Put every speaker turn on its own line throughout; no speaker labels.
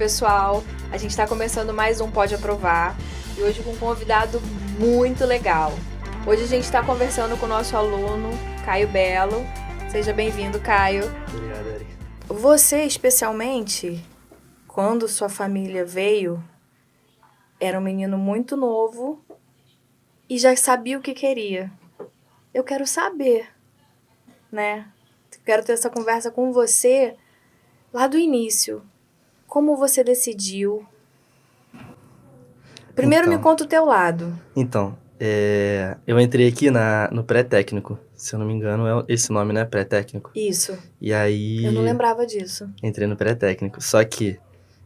pessoal, a gente está começando mais um Pode Aprovar e hoje com um convidado muito legal. Hoje a gente está conversando com o nosso aluno, Caio Belo. Seja bem-vindo, Caio.
Obrigado, Ari.
Você, especialmente, quando sua família veio, era um menino muito novo e já sabia o que queria. Eu quero saber, né? Quero ter essa conversa com você lá do início. Como você decidiu? Primeiro me conta o teu lado.
Eu entrei aqui no pré-técnico, se eu não me engano, é esse nome, né? Pré-técnico.
Isso.
E aí...
Eu não lembrava disso.
Entrei no pré-técnico, só que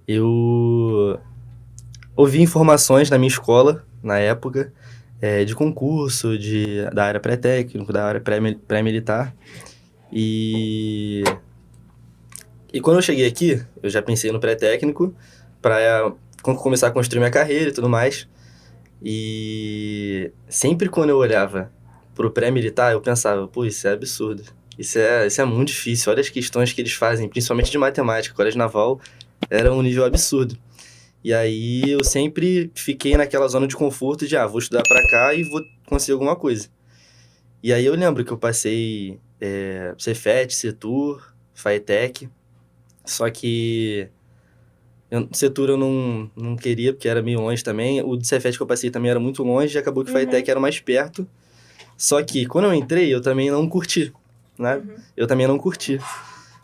eu ouvi informações na minha escola, na época, de concurso, da área pré-técnico, da área pré-militar. E quando eu cheguei aqui, eu já pensei no pré-técnico para começar a construir minha carreira e tudo mais. E sempre quando eu olhava pro pré-militar, eu pensava, pô, isso é absurdo. Isso é muito difícil. Olha as questões que eles fazem, principalmente de matemática. Colégio Naval era um nível absurdo. E aí eu sempre fiquei naquela zona de conforto de, vou estudar pra cá e vou conseguir alguma coisa. E aí eu lembro que eu passei Cefet, Setur, Faetec, só que Setur eu não queria, porque era meio longe também. O de Cefet que eu passei também era muito longe, e acabou que o Faetec era mais perto. Só que quando eu entrei, eu também não curti, né? Eu também não curti.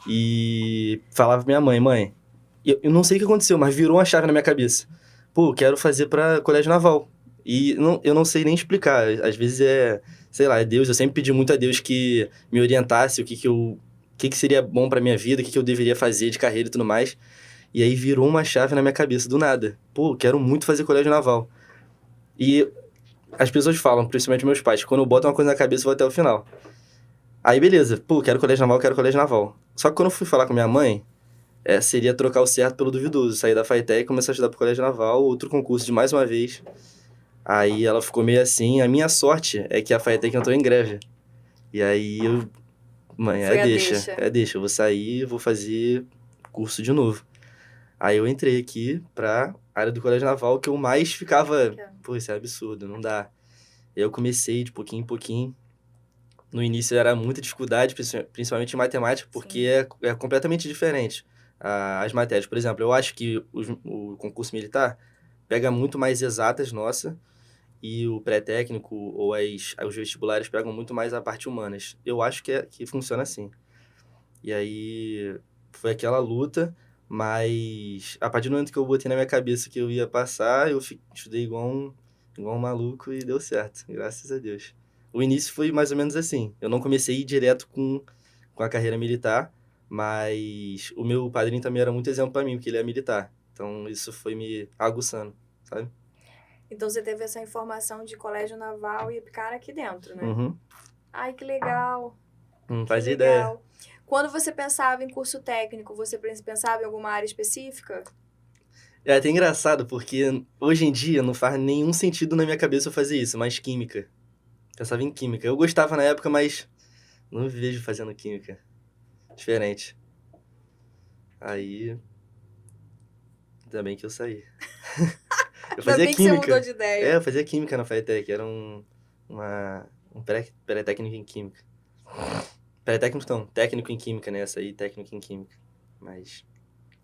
E falava pra minha mãe, eu não sei o que aconteceu, mas virou uma chave na minha cabeça. Pô, quero fazer pra Colégio Naval. E eu não sei nem explicar. Às vezes sei lá, é Deus. Eu sempre pedi muito a Deus que me orientasse o que seria bom pra minha vida, o que eu deveria fazer de carreira e tudo mais. E aí virou uma chave na minha cabeça, do nada. Pô, quero muito fazer Colégio Naval. E as pessoas falam, principalmente meus pais, que quando eu boto uma coisa na cabeça, eu vou até o final. Aí beleza, pô, quero Colégio Naval, quero Colégio Naval. Só que quando eu fui falar com minha mãe, seria trocar o certo pelo duvidoso. Sair da Faetec e começar a estudar pro Colégio Naval, outro concurso de mais uma vez. Aí ela ficou meio assim. A minha sorte é que a Faetec entrou em greve. E aí mãe, deixa. Eu vou sair, vou fazer curso de novo. Aí eu entrei aqui pra área do Colégio Naval, que eu mais ficava... Pô, isso é absurdo, não dá. Eu comecei de pouquinho em pouquinho. No início era muita dificuldade, principalmente em matemática, porque é completamente diferente as matérias. Por exemplo, eu acho que o concurso militar pega muito mais exatas, nossa, e o pré-técnico ou os vestibulares pegam muito mais a parte humanas. Eu acho que funciona assim. E aí foi aquela luta, mas a partir do momento que eu botei na minha cabeça que eu ia passar, eu estudei igual um maluco e deu certo, graças a Deus. O início foi mais ou menos assim. Eu não comecei direto com a carreira militar, mas o meu padrinho também era muito exemplo para mim, porque ele é militar. Então isso foi me aguçando, sabe?
Então você teve essa informação de Colégio Naval e ficar aqui dentro, né?
Uhum.
Ai, que legal.
Não fazia ideia.
Quando você pensava em curso técnico, você pensava em alguma área específica?
É até engraçado, porque hoje em dia não faz nenhum sentido na minha cabeça eu fazer isso, mas química. Pensava em química. Eu gostava na época, mas não me vejo fazendo química. Diferente. Aí, ainda bem que eu saí. Eu fazia
Ainda bem
química.
que você mudou de ideia.
Eu fazia química na Faetec. Era um pré-técnico em química. Pré-técnico não, técnico em química, né? Essa aí, técnico em química. Mas,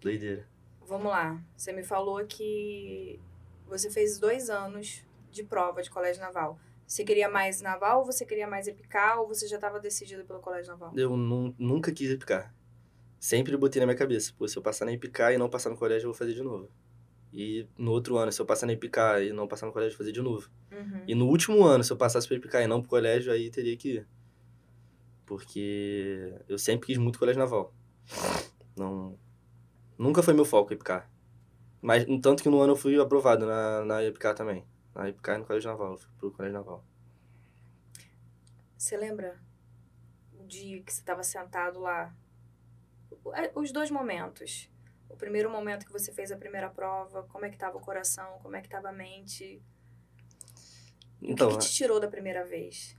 doideira.
Vamos lá. Você me falou que você fez 2 anos de prova de Colégio Naval. Você queria mais naval ou você queria mais EPICAR ou você já estava decidido pelo Colégio Naval?
Eu nunca quis EPICAR. Sempre botei na minha cabeça, pô, se eu passar na EPICAR e não passar no colégio, eu vou fazer de novo. E no outro ano, se eu passar na EPICAR e não passar no colégio, eu vou fazer de novo. E no último ano, se eu passasse pra EPICAR e não pro colégio, aí teria que ir. Porque eu sempre quis muito colégio naval. Nunca foi meu foco EPICAR. Mas, tanto que no ano eu fui aprovado na EPICAR também. Na EPICAR e no colégio naval, eu fui pro colégio naval.
Você lembra o dia que você estava sentado lá? Os 2 momentos. O primeiro momento que você fez a primeira prova, como é que estava o coração, como é que estava a mente?
Então,
o que te tirou da primeira vez?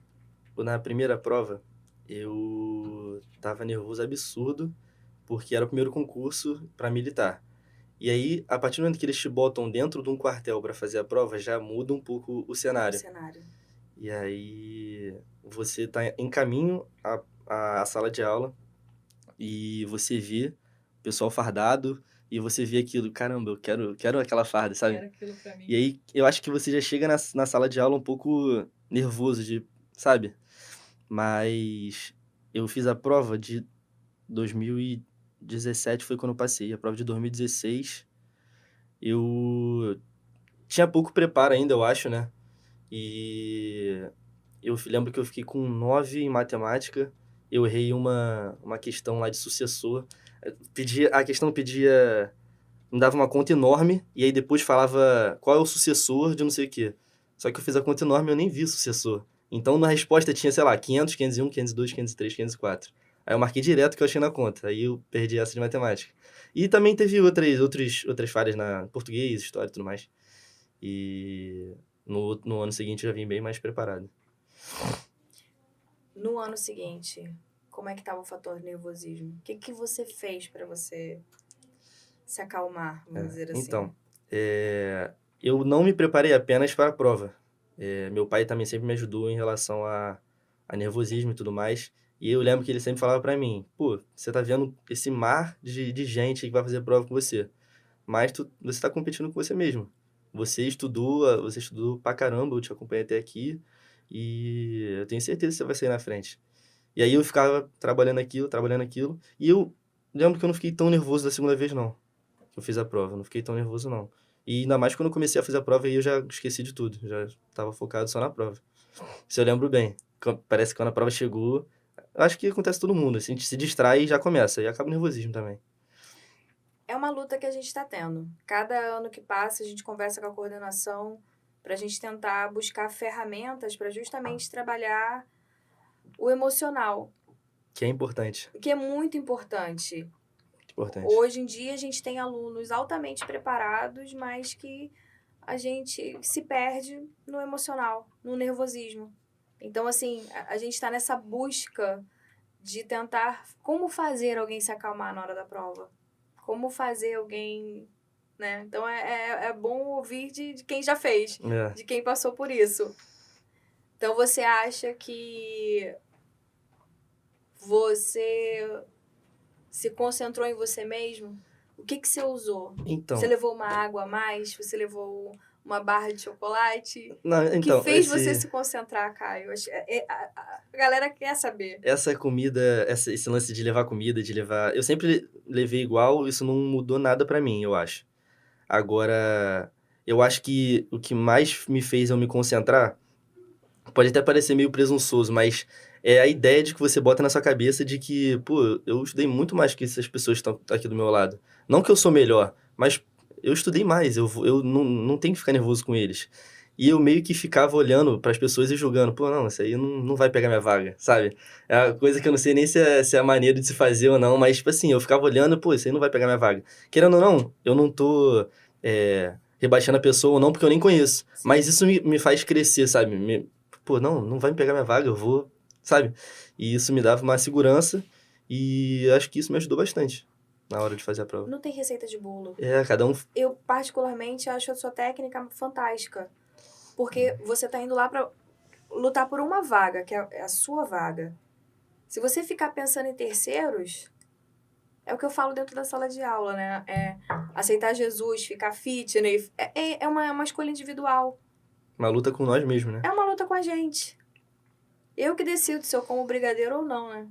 Na primeira prova, eu tava nervoso absurdo, porque era o primeiro concurso pra militar. E aí, a partir do momento que eles te botam dentro de um quartel para fazer a prova, já muda um pouco o
O
cenário.
cenário.
E aí, você tá em caminho à sala de aula e você vê o pessoal fardado e você vê aquilo, caramba, eu quero aquela farda, sabe?
aquilo pra mim.
E aí, eu acho que você já chega na sala de aula um pouco nervoso sabe? Mas eu fiz a prova de 2017, foi quando eu passei. A prova de 2016, eu tinha pouco preparo ainda, eu acho, né? E eu lembro que eu fiquei com 9 em matemática. Eu errei uma questão lá de sucessor. A questão pedia, me dava uma conta enorme, e aí depois falava qual é o sucessor de não sei o quê. Só que eu fiz a conta enorme e eu nem vi o sucessor. Então na resposta tinha, sei lá, 500, 501, 502, 503, 504. Aí eu marquei direto que eu achei na conta. Aí eu perdi essa de matemática. E também teve outras falhas na português, história e tudo mais. E no ano seguinte eu já vim bem mais preparado.
No ano seguinte, como é que tava o fator nervosismo? O que que você fez pra você se acalmar, vamos dizer assim?
Então, eu não me preparei apenas para a prova. Meu pai também sempre me ajudou em relação a nervosismo e tudo mais. E eu lembro que ele sempre falava para mim, pô, você tá vendo esse mar de gente que vai fazer prova com você. Mas você tá competindo com você mesmo. Você estudou pra caramba, eu te acompanhei até aqui. E eu tenho certeza que você vai sair na frente. E aí eu ficava trabalhando aquilo. E eu lembro que eu não fiquei tão nervoso da segunda vez, não. Que eu fiz a prova, eu não fiquei tão nervoso, não. E ainda mais quando eu comecei a fazer a prova, aí eu já esqueci de tudo. Já tava focado só na prova. Isso eu lembro bem. Parece que quando a prova chegou, eu acho que acontece com todo mundo. Assim, a gente se distrai e já começa. E acaba o nervosismo também.
É uma luta que a gente está tendo. Cada ano que passa, a gente conversa com a coordenação para a gente tentar buscar ferramentas para justamente trabalhar o emocional,
Que é importante.
que é muito importante.
Muito importante.
Hoje em dia, a gente tem alunos altamente preparados, mas que a gente se perde no emocional, no nervosismo. Então, assim, a gente está nessa busca de tentar como fazer alguém se acalmar na hora da prova. Como fazer alguém, né? Então, é bom ouvir de quem já fez,
É.
de quem passou por isso. Então, você acha que você se concentrou em você mesmo? O que que você usou?
Então,
Você levou uma água a mais? Você levou uma barra de chocolate?
não,
O que
então
fez você se concentrar, Caio? A galera quer saber.
essa comida, esse lance de levar comida, de levar. Eu sempre levei igual, isso não mudou nada pra mim, eu acho. Agora, eu acho que o que mais me fez eu me concentrar pode até parecer meio presunçoso, mas é a ideia de que você bota na sua cabeça de que, pô, eu estudei muito mais que essas pessoas que estão aqui do meu lado. Não que eu sou melhor, mas eu estudei mais, eu não tenho que ficar nervoso com eles. E eu meio que ficava olhando para as pessoas e julgando, pô, não, isso aí não vai pegar minha vaga, sabe? É uma coisa que eu não sei nem se é a maneira de se fazer ou não, mas, tipo assim, eu ficava olhando, pô, isso aí não vai pegar minha vaga. Querendo ou não, eu não tô rebaixando a pessoa ou não, porque eu nem conheço. Mas isso me faz crescer, sabe? Pô, não vai me pegar minha vaga, eu vou, sabe? E isso me dava uma segurança e acho que isso me ajudou bastante na hora de fazer a prova.
Não tem receita de bolo.
Cada um.
Eu, particularmente, acho a sua técnica fantástica. Porque você tá indo lá pra lutar por uma vaga, que é a sua vaga. Se você ficar pensando em terceiros, é o que eu falo dentro da sala de aula, né? É aceitar Jesus, ficar fitness. É uma escolha individual.
Uma luta com nós mesmos, né?
É uma luta com a gente. Eu que decido se eu como brigadeiro ou não, né?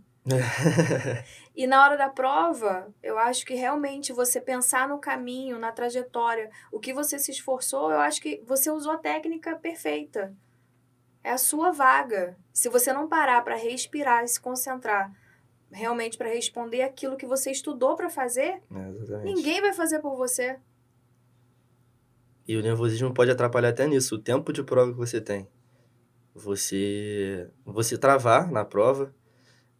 E na hora da prova, eu acho que realmente você pensar no caminho, na trajetória, o que você se esforçou, eu acho que você usou a técnica perfeita. É a sua vaga. Se você não parar para respirar e se concentrar realmente para responder aquilo que você estudou para fazer,
Exatamente.
ninguém vai fazer por você.
E o nervosismo pode atrapalhar até nisso, o tempo de prova que você tem. Você travar na prova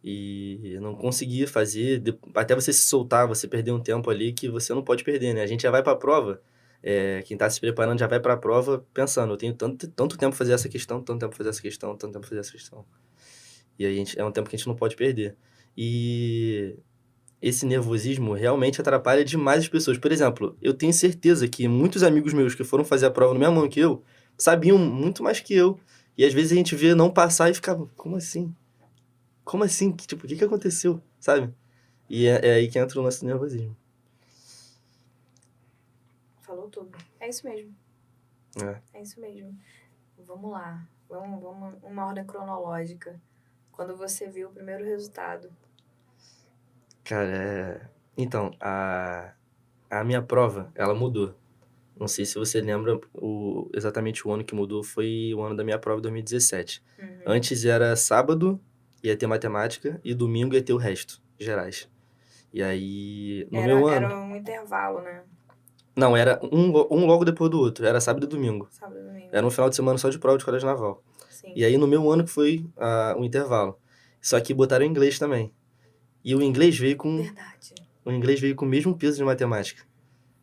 e não conseguir fazer, até você se soltar, você perder um tempo ali que você não pode perder, né? A gente já vai para a prova, quem está se preparando já vai para a prova pensando, eu tenho tanto tempo pra fazer essa questão, tanto tempo pra fazer essa questão, tanto tempo pra fazer essa questão. E é um tempo que a gente não pode perder. E esse nervosismo realmente atrapalha demais as pessoas. Por exemplo, eu tenho certeza que muitos amigos meus que foram fazer a prova no mesmo ano que eu sabiam muito mais que eu. E às vezes a gente vê não passar e ficava, como assim? Como assim? Tipo, o que aconteceu? Sabe? E é aí que entra o nosso nervosismo.
Falou tudo. É isso mesmo. É isso mesmo. Vamos lá. Vamos uma ordem cronológica. Quando você viu o primeiro resultado.
Cara, então, a minha prova, ela mudou. Não sei se você lembra, exatamente o ano que mudou foi o ano da minha prova, 2017. Antes era sábado, ia ter matemática, e domingo ia ter o resto, gerais. E aí, no meu ano...
Era um intervalo, né?
Não, era um logo depois do outro, era sábado e domingo.
Sábado e domingo.
Era um final de semana só de prova de colégio naval.
Sim.
E aí, no meu ano que foi o intervalo. Só que botaram inglês também. E o inglês veio com...
Verdade.
O inglês veio com o mesmo peso de matemática.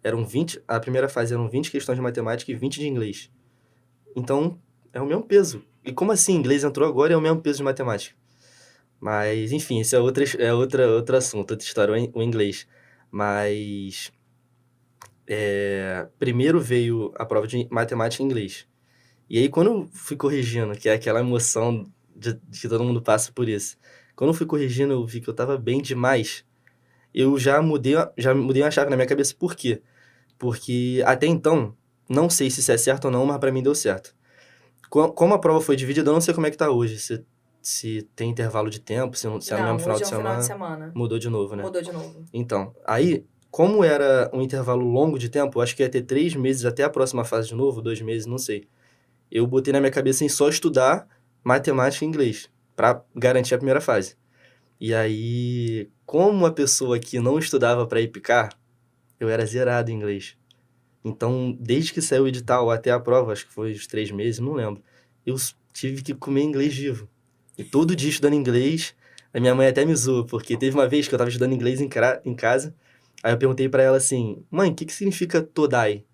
Eram 20... A primeira fase eram 20 questões de matemática e 20 de inglês. Então, é o mesmo peso. E como assim? Inglês entrou agora e é o mesmo peso de matemática. Mas, enfim, esse é outro assunto, outra história, o inglês. Mas... primeiro veio a prova de matemática e inglês. E aí, quando eu fui corrigindo, que é aquela emoção de que todo mundo passa por isso. Quando eu fui corrigindo, eu vi que eu tava bem demais. Eu já mudei uma chave na minha cabeça. Por quê? Porque até então, não sei se isso é certo ou não, mas pra mim deu certo. Como a prova foi dividida, eu não sei como é que tá hoje. Se tem intervalo de tempo, se é no mesmo final de semana. Mudou de novo, né?
Mudou de novo.
Então, aí, como era um intervalo longo de tempo, eu acho que ia ter 3 meses até a próxima fase de novo, 2 meses, não sei. Eu botei na minha cabeça em só estudar matemática e inglês, pra garantir a primeira fase. E aí, como uma pessoa que não estudava pra IPCAR, eu era zerado em inglês. Então, desde que saiu o edital até a prova, acho que foi os 3 meses, não lembro, eu tive que comer inglês vivo. E todo dia estudando inglês, a minha mãe até me zoou, porque teve uma vez que eu tava estudando inglês em casa, aí eu perguntei pra ela assim, mãe, o que significa todai?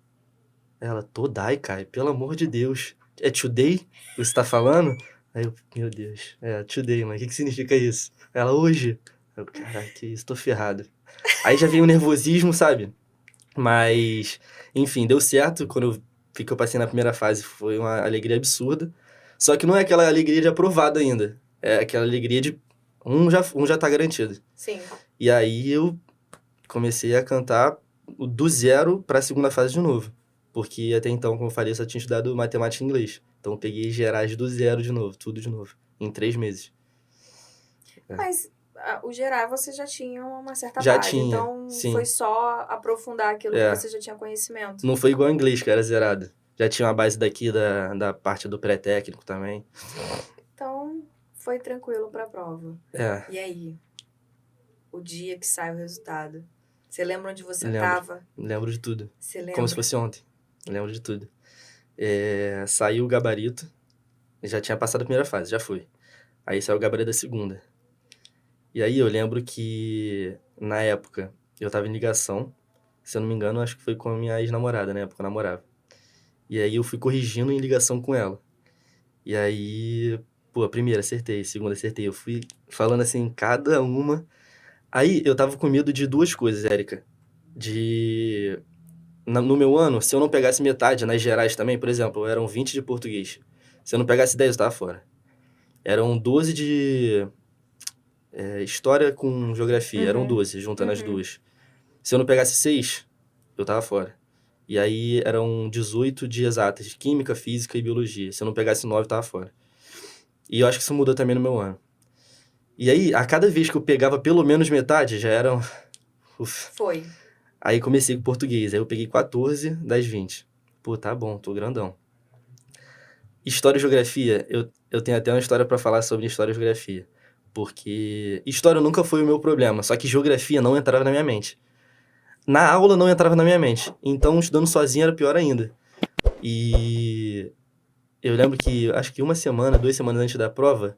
Ela, todai, Caio, pelo amor de Deus. É today que você tá falando? Aí eu, meu Deus, today, mãe, o que significa isso? Ela, hoje. Eu, caraca, que isso, tô ferrado. Aí já veio o nervosismo, sabe? Mas, enfim, deu certo. Quando eu passei na primeira fase, foi uma alegria absurda. Só que não é aquela alegria de aprovado ainda. É aquela alegria de um já tá garantido.
Sim.
E aí eu comecei a cantar do zero pra segunda fase de novo. Porque até então, como eu falei, eu só tinha estudado matemática e inglês. Então eu peguei gerais do zero de novo, tudo de novo, em 3 meses.
Mas o geral você já tinha uma certa
Já
base,
tinha,
então
sim.
Foi só aprofundar aquilo que você já tinha conhecimento.
Não foi igual ao inglês, que era zerado. Já tinha uma base daqui da parte do pré-técnico também.
Então, foi tranquilo pra prova. E aí? O dia que sai o resultado. Você lembra onde você estava?
Lembro de tudo.
Você lembra?
Como se fosse ontem. Lembro de tudo. Saiu o gabarito. Já tinha passado a primeira fase, já fui. Aí saiu o gabarito da segunda. E aí eu lembro que, na época, eu tava em ligação. Se eu não me engano, acho que foi com a minha ex-namorada, na época eu namorava. E aí eu fui corrigindo em ligação com ela. E aí, a primeira acertei, a segunda acertei. Eu fui falando assim, cada uma. Aí eu tava com medo de 2 coisas, Érica. No meu ano, se eu não pegasse metade, nas gerais também, por exemplo, eram 20 de português. Se eu não pegasse 10, eu tava fora. Eram 12 de história com geografia, eram 12, juntando as duas. Se eu não pegasse 6, eu tava fora. E aí eram 18 de exatas, de química, física e biologia. Se eu não pegasse 9, eu tava fora. E eu acho que isso mudou também no meu ano. E aí, a cada vez que eu pegava pelo menos metade, já eram...
Foi.
Aí comecei com português, aí eu peguei 14 das 20. Pô, tá bom, tô grandão. História e geografia, eu tenho até uma história pra falar sobre história e geografia. Porque história nunca foi o meu problema, só que geografia não entrava na minha mente. Na aula não entrava na minha mente, então estudando sozinho era pior ainda. E eu lembro que, acho que 2 semanas antes da prova,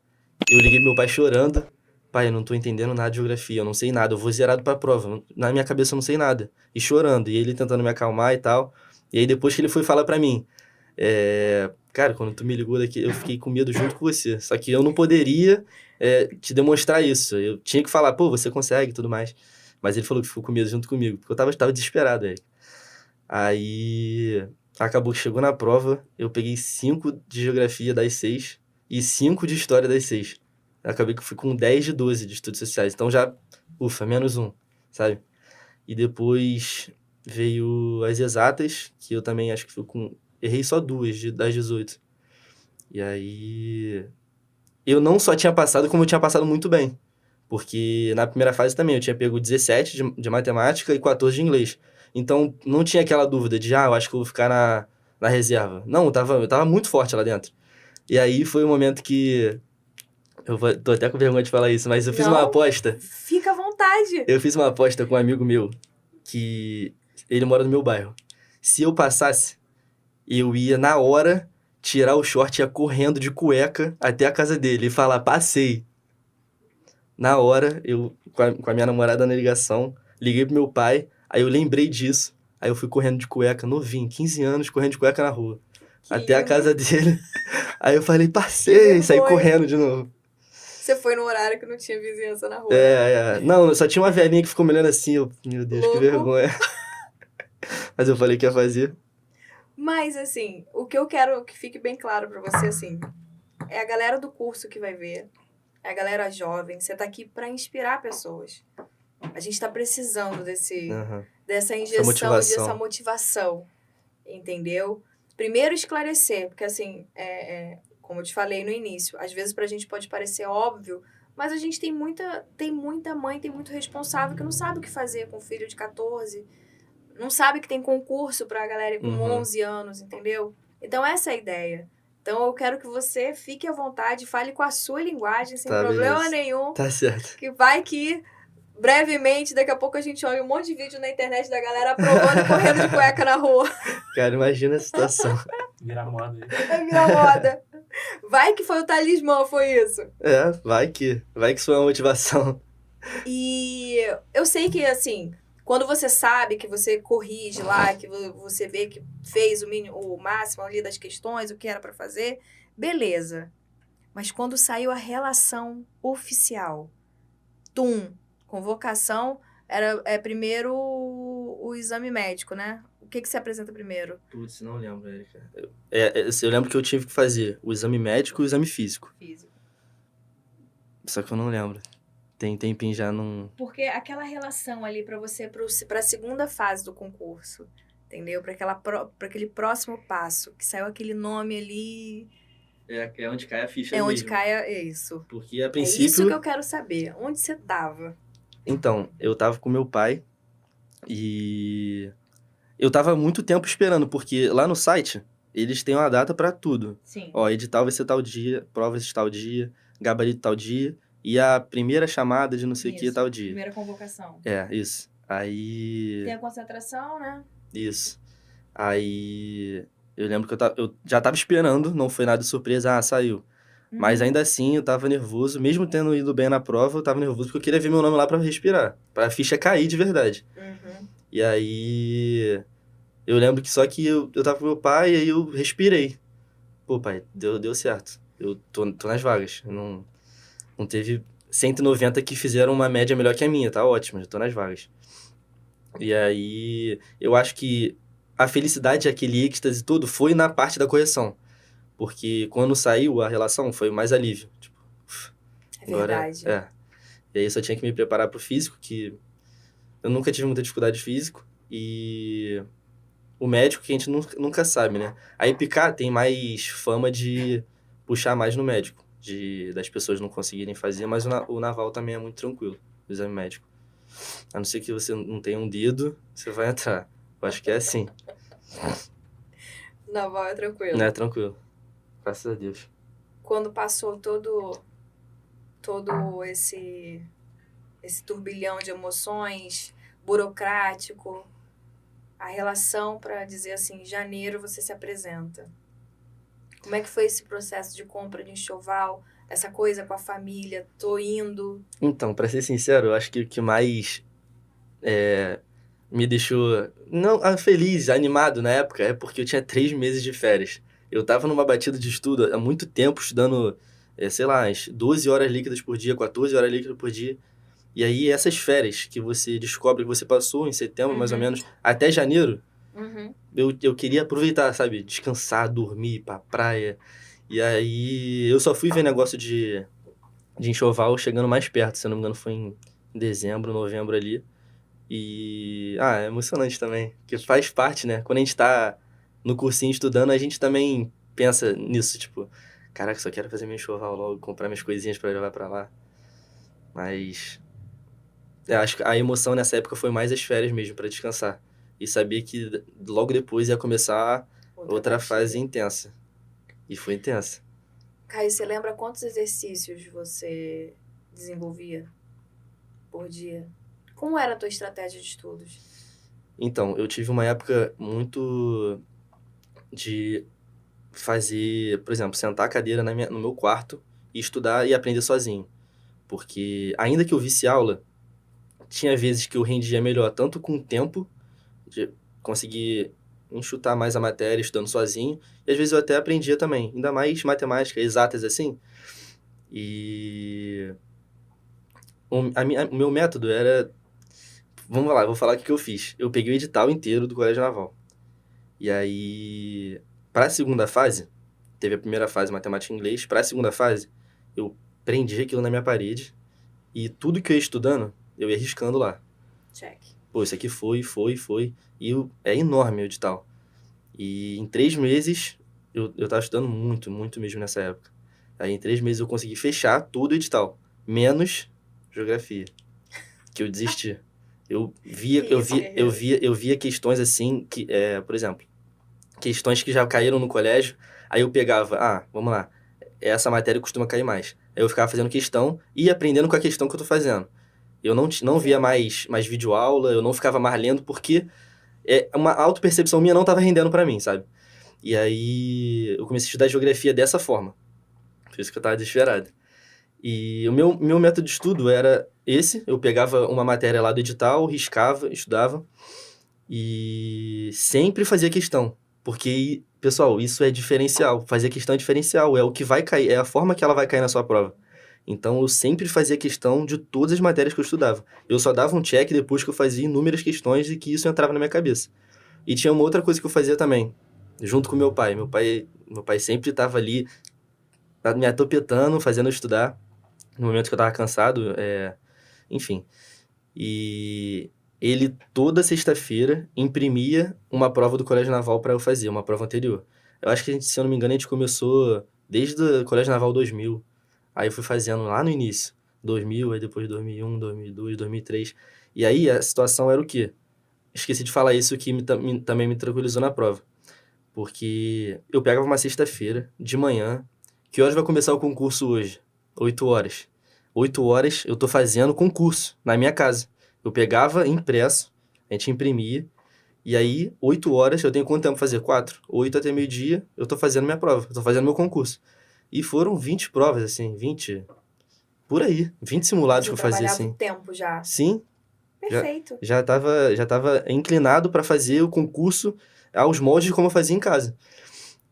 eu liguei pro meu pai chorando. Pai, eu não tô entendendo nada de geografia, eu não sei nada, eu vou zerado pra prova. Na minha cabeça eu não sei nada. E chorando, e ele tentando me acalmar e tal. E aí depois que ele foi falar pra mim, cara, quando tu me ligou daqui, eu fiquei com medo junto com você. Só que eu não poderia te demonstrar isso. Eu tinha que falar, pô, você consegue e tudo mais. Mas ele falou que ficou com medo junto comigo, porque eu tava desesperado, aí. Aí, acabou que chegou na prova, eu peguei 5 de geografia das 6 e 5 de história das 6. Acabei que eu fui com 10 de 12 de estudos sociais. Então já, ufa, menos um, sabe? E depois veio as exatas, que eu também acho que fui com... Errei só 2 das 18. E aí... Eu não só tinha passado, como eu tinha passado muito bem. Porque na primeira fase também eu tinha pego 17 de matemática e 14 de inglês. Então não tinha aquela dúvida de, eu acho que eu vou ficar na reserva. Não, eu tava muito forte lá dentro. E aí foi um momento que... Tô até com vergonha de falar isso, mas eu fiz uma
Não,
aposta.
fica à vontade.
Eu fiz uma aposta com um amigo meu, que ele mora no meu bairro. Se eu passasse, eu ia na hora tirar o short e ia correndo de cueca até a casa dele e falar, passei. Na hora, eu, com a minha namorada na ligação, liguei pro meu pai, aí eu lembrei disso. Aí eu fui correndo de cueca, novinho, 15 anos, correndo de cueca na rua.
Que
Até a
lindo.
casa dele. Aí eu falei,
Que
passei, saí
vergonha.
correndo de novo.
Você foi no horário que não tinha vizinhança na rua, né?
Não, só tinha uma velhinha que ficou me olhando assim, meu Deus,
Louco.
que vergonha. Mas eu falei que ia fazer.
Mas, assim, o que eu quero que fique bem claro pra você, assim, é a galera do curso que vai ver, é a galera jovem, você tá aqui pra inspirar pessoas. A gente tá precisando
Aham.
dessa injeção,
motivação.
dessa motivação, entendeu? Primeiro esclarecer, porque assim, como eu te falei no início, às vezes pra gente pode parecer óbvio, mas a gente tem muita mãe, tem muito responsável que não sabe o que fazer com um filho de 14, não sabe que tem concurso pra galera com 11 anos, entendeu? Então essa é a ideia. Então eu quero que você fique à vontade, fale com a sua linguagem, sem problema
beleza.
nenhum,
Tá certo.
que vai que... Brevemente, daqui a pouco a gente olha um monte de vídeo na internet da galera aprovando e correndo de cueca na rua.
Cara, imagina a situação.
Virar moda aí.
Vai virar moda. Vai que foi o talismã, foi isso.
Vai que isso foi uma motivação.
E eu sei que, assim, quando você sabe que você corrige lá, que você vê que fez o máximo ali das questões, o que era pra fazer, beleza. Mas quando saiu a relação oficial, convocação, primeiro o exame médico, né? O que se apresenta primeiro?
Putz, não lembro, Erika. Eu lembro que eu tive que fazer o exame médico e o exame físico. Só que eu não lembro. Tem tempinho já não...
Porque aquela relação ali pra você, pra segunda fase do concurso, entendeu? Pra aquele próximo passo, que saiu aquele nome ali...
É onde cai a ficha
É onde
mesmo.
cai isso.
Porque a princípio...
É isso que eu quero saber. Onde você tava?
Então, eu tava com meu pai e eu tava muito tempo esperando, porque lá no site eles têm uma data pra tudo.
Sim.
Ó, edital vai ser tal dia, provas de tal dia, gabarito tal dia e a primeira chamada de não sei o que tal dia.
Primeira convocação.
Isso. Aí...
Tem a concentração, né?
Isso. Aí eu lembro que eu já tava esperando, não foi nada de surpresa, saiu. Mas ainda assim, eu tava nervoso. Mesmo tendo ido bem na prova, eu tava nervoso porque eu queria ver meu nome lá pra respirar. Pra ficha cair de verdade. E aí... Eu lembro que só que eu tava com meu pai e aí eu respirei. Pô, pai, deu certo. Eu tô nas vagas. Não teve 190 que fizeram uma média melhor que a minha. Tá ótimo, já tô nas vagas. E aí... Eu acho que a felicidade, aquele êxtase e tudo, foi na parte da correção. Porque quando saiu a relação, foi mais alívio. Tipo,
É verdade.
E aí eu só tinha que me preparar pro físico, que eu nunca tive muita dificuldade de físico. E o médico, que a gente nunca sabe, né? A Epicar tem mais fama de puxar mais no médico. Das pessoas não conseguirem fazer, mas o naval também é muito tranquilo, o exame médico. A não ser que você não tenha um dedo, você vai entrar. Eu acho que é assim.
Naval é tranquilo.
Não é tranquilo. Graças a Deus.
Quando passou todo esse turbilhão de emoções, burocrático, a relação para dizer assim, em janeiro você se apresenta. Como é que foi esse processo de compra de enxoval? Essa coisa com a família, tô indo.
Então, pra ser sincero, eu acho que o que mais me deixou feliz, animado na época, é porque eu tinha 3 meses de férias. Eu tava numa batida de estudo há muito tempo, estudando, sei lá, 12 horas líquidas por dia, 14 horas líquidas por dia. E aí, essas férias que você descobre que você passou em setembro, mais ou
Uhum.
menos, até janeiro,
Uhum.
eu queria aproveitar, sabe? Descansar, dormir, ir pra praia. E aí, eu só fui ver negócio de enxoval chegando mais perto, se eu não me engano, foi em dezembro, novembro ali. E, é emocionante também, porque faz parte, né? Quando a gente tá no cursinho estudando, a gente também pensa nisso, tipo, caraca, só quero fazer meu enxoval logo, comprar minhas coisinhas pra levar pra lá. Mas eu acho que a emoção nessa época foi mais as férias mesmo, pra descansar. E saber que logo depois ia começar outra fase
batida.
intensa. E foi intensa.
Caio, você lembra quantos exercícios você desenvolvia por dia? Como era a tua estratégia de estudos?
Então, eu tive uma época muito de fazer, por exemplo, sentar a cadeira no meu quarto e estudar e aprender sozinho. Porque, ainda que eu visse aula, tinha vezes que eu rendia melhor, tanto com o tempo, de conseguir enxutar mais a matéria estudando sozinho, e às vezes eu até aprendia também, ainda mais matemática, exatas assim. E o meu método era. Vamos lá, eu vou falar o que eu fiz. Eu peguei o edital inteiro do Colégio Naval. E aí, para a segunda fase, teve a primeira fase, matemática e inglês. Para a segunda fase, eu prendi aquilo na minha parede e tudo que eu ia estudando, eu ia riscando lá.
Check.
Pô, isso aqui foi. E é enorme o edital. E em 3 meses, eu tava estudando muito, muito mesmo nessa época. Aí em 3 meses eu consegui fechar todo o edital, menos geografia, que eu desisti. Eu via,
Que
eu
isso,
via, eu
guerreiro?
via, eu via questões assim, por exemplo, questões que já caíram no colégio, aí eu pegava, vamos lá, essa matéria costuma cair mais. Aí eu ficava fazendo questão e aprendendo com a questão que eu tô fazendo. Eu não via
Sim.
mais videoaula, eu não ficava mais lendo, porque uma autopercepção minha não tava rendendo pra mim, sabe? E aí eu comecei a estudar geografia dessa forma. Por isso que eu tava desesperado. E o meu método de estudo era esse, eu pegava uma matéria lá do edital, riscava, estudava, e sempre fazia questão. Porque, pessoal, isso é diferencial. Fazer questão é diferencial. É o que vai cair, é a forma que ela vai cair na sua prova. Então, eu sempre fazia questão de todas as matérias que eu estudava. Eu só dava um check depois que eu fazia inúmeras questões e que isso entrava na minha cabeça. E tinha uma outra coisa que eu fazia também, junto com meu pai. Meu pai sempre estava ali me atopetando, fazendo eu estudar, no momento que eu estava cansado, enfim. E ele, toda sexta-feira, imprimia uma prova do Colégio Naval para eu fazer, uma prova anterior. Eu acho que, se eu não me engano, a gente começou desde o Colégio Naval 2000. Aí eu fui fazendo lá no início, 2000, aí depois 2001, 2002, 2003. E aí a situação era o quê? Esqueci de falar isso que também me tranquilizou na prova. Porque eu pegava uma sexta-feira, de manhã. Que horas vai começar o concurso hoje? 8 horas. 8 horas eu tô fazendo concurso na minha casa. Eu pegava impresso, a gente imprimia, e aí, 8 horas, eu tenho quanto tempo pra fazer? 4? 8 até meio-dia, eu tô fazendo minha prova, eu tô fazendo meu concurso. E foram 20 provas, assim, 20, por aí, 20 simulados
Você
que eu fazia,
trabalhava o
assim.
tempo já.
Sim, já,
Perfeito.
já tava inclinado para fazer o concurso aos moldes de como eu fazia em casa.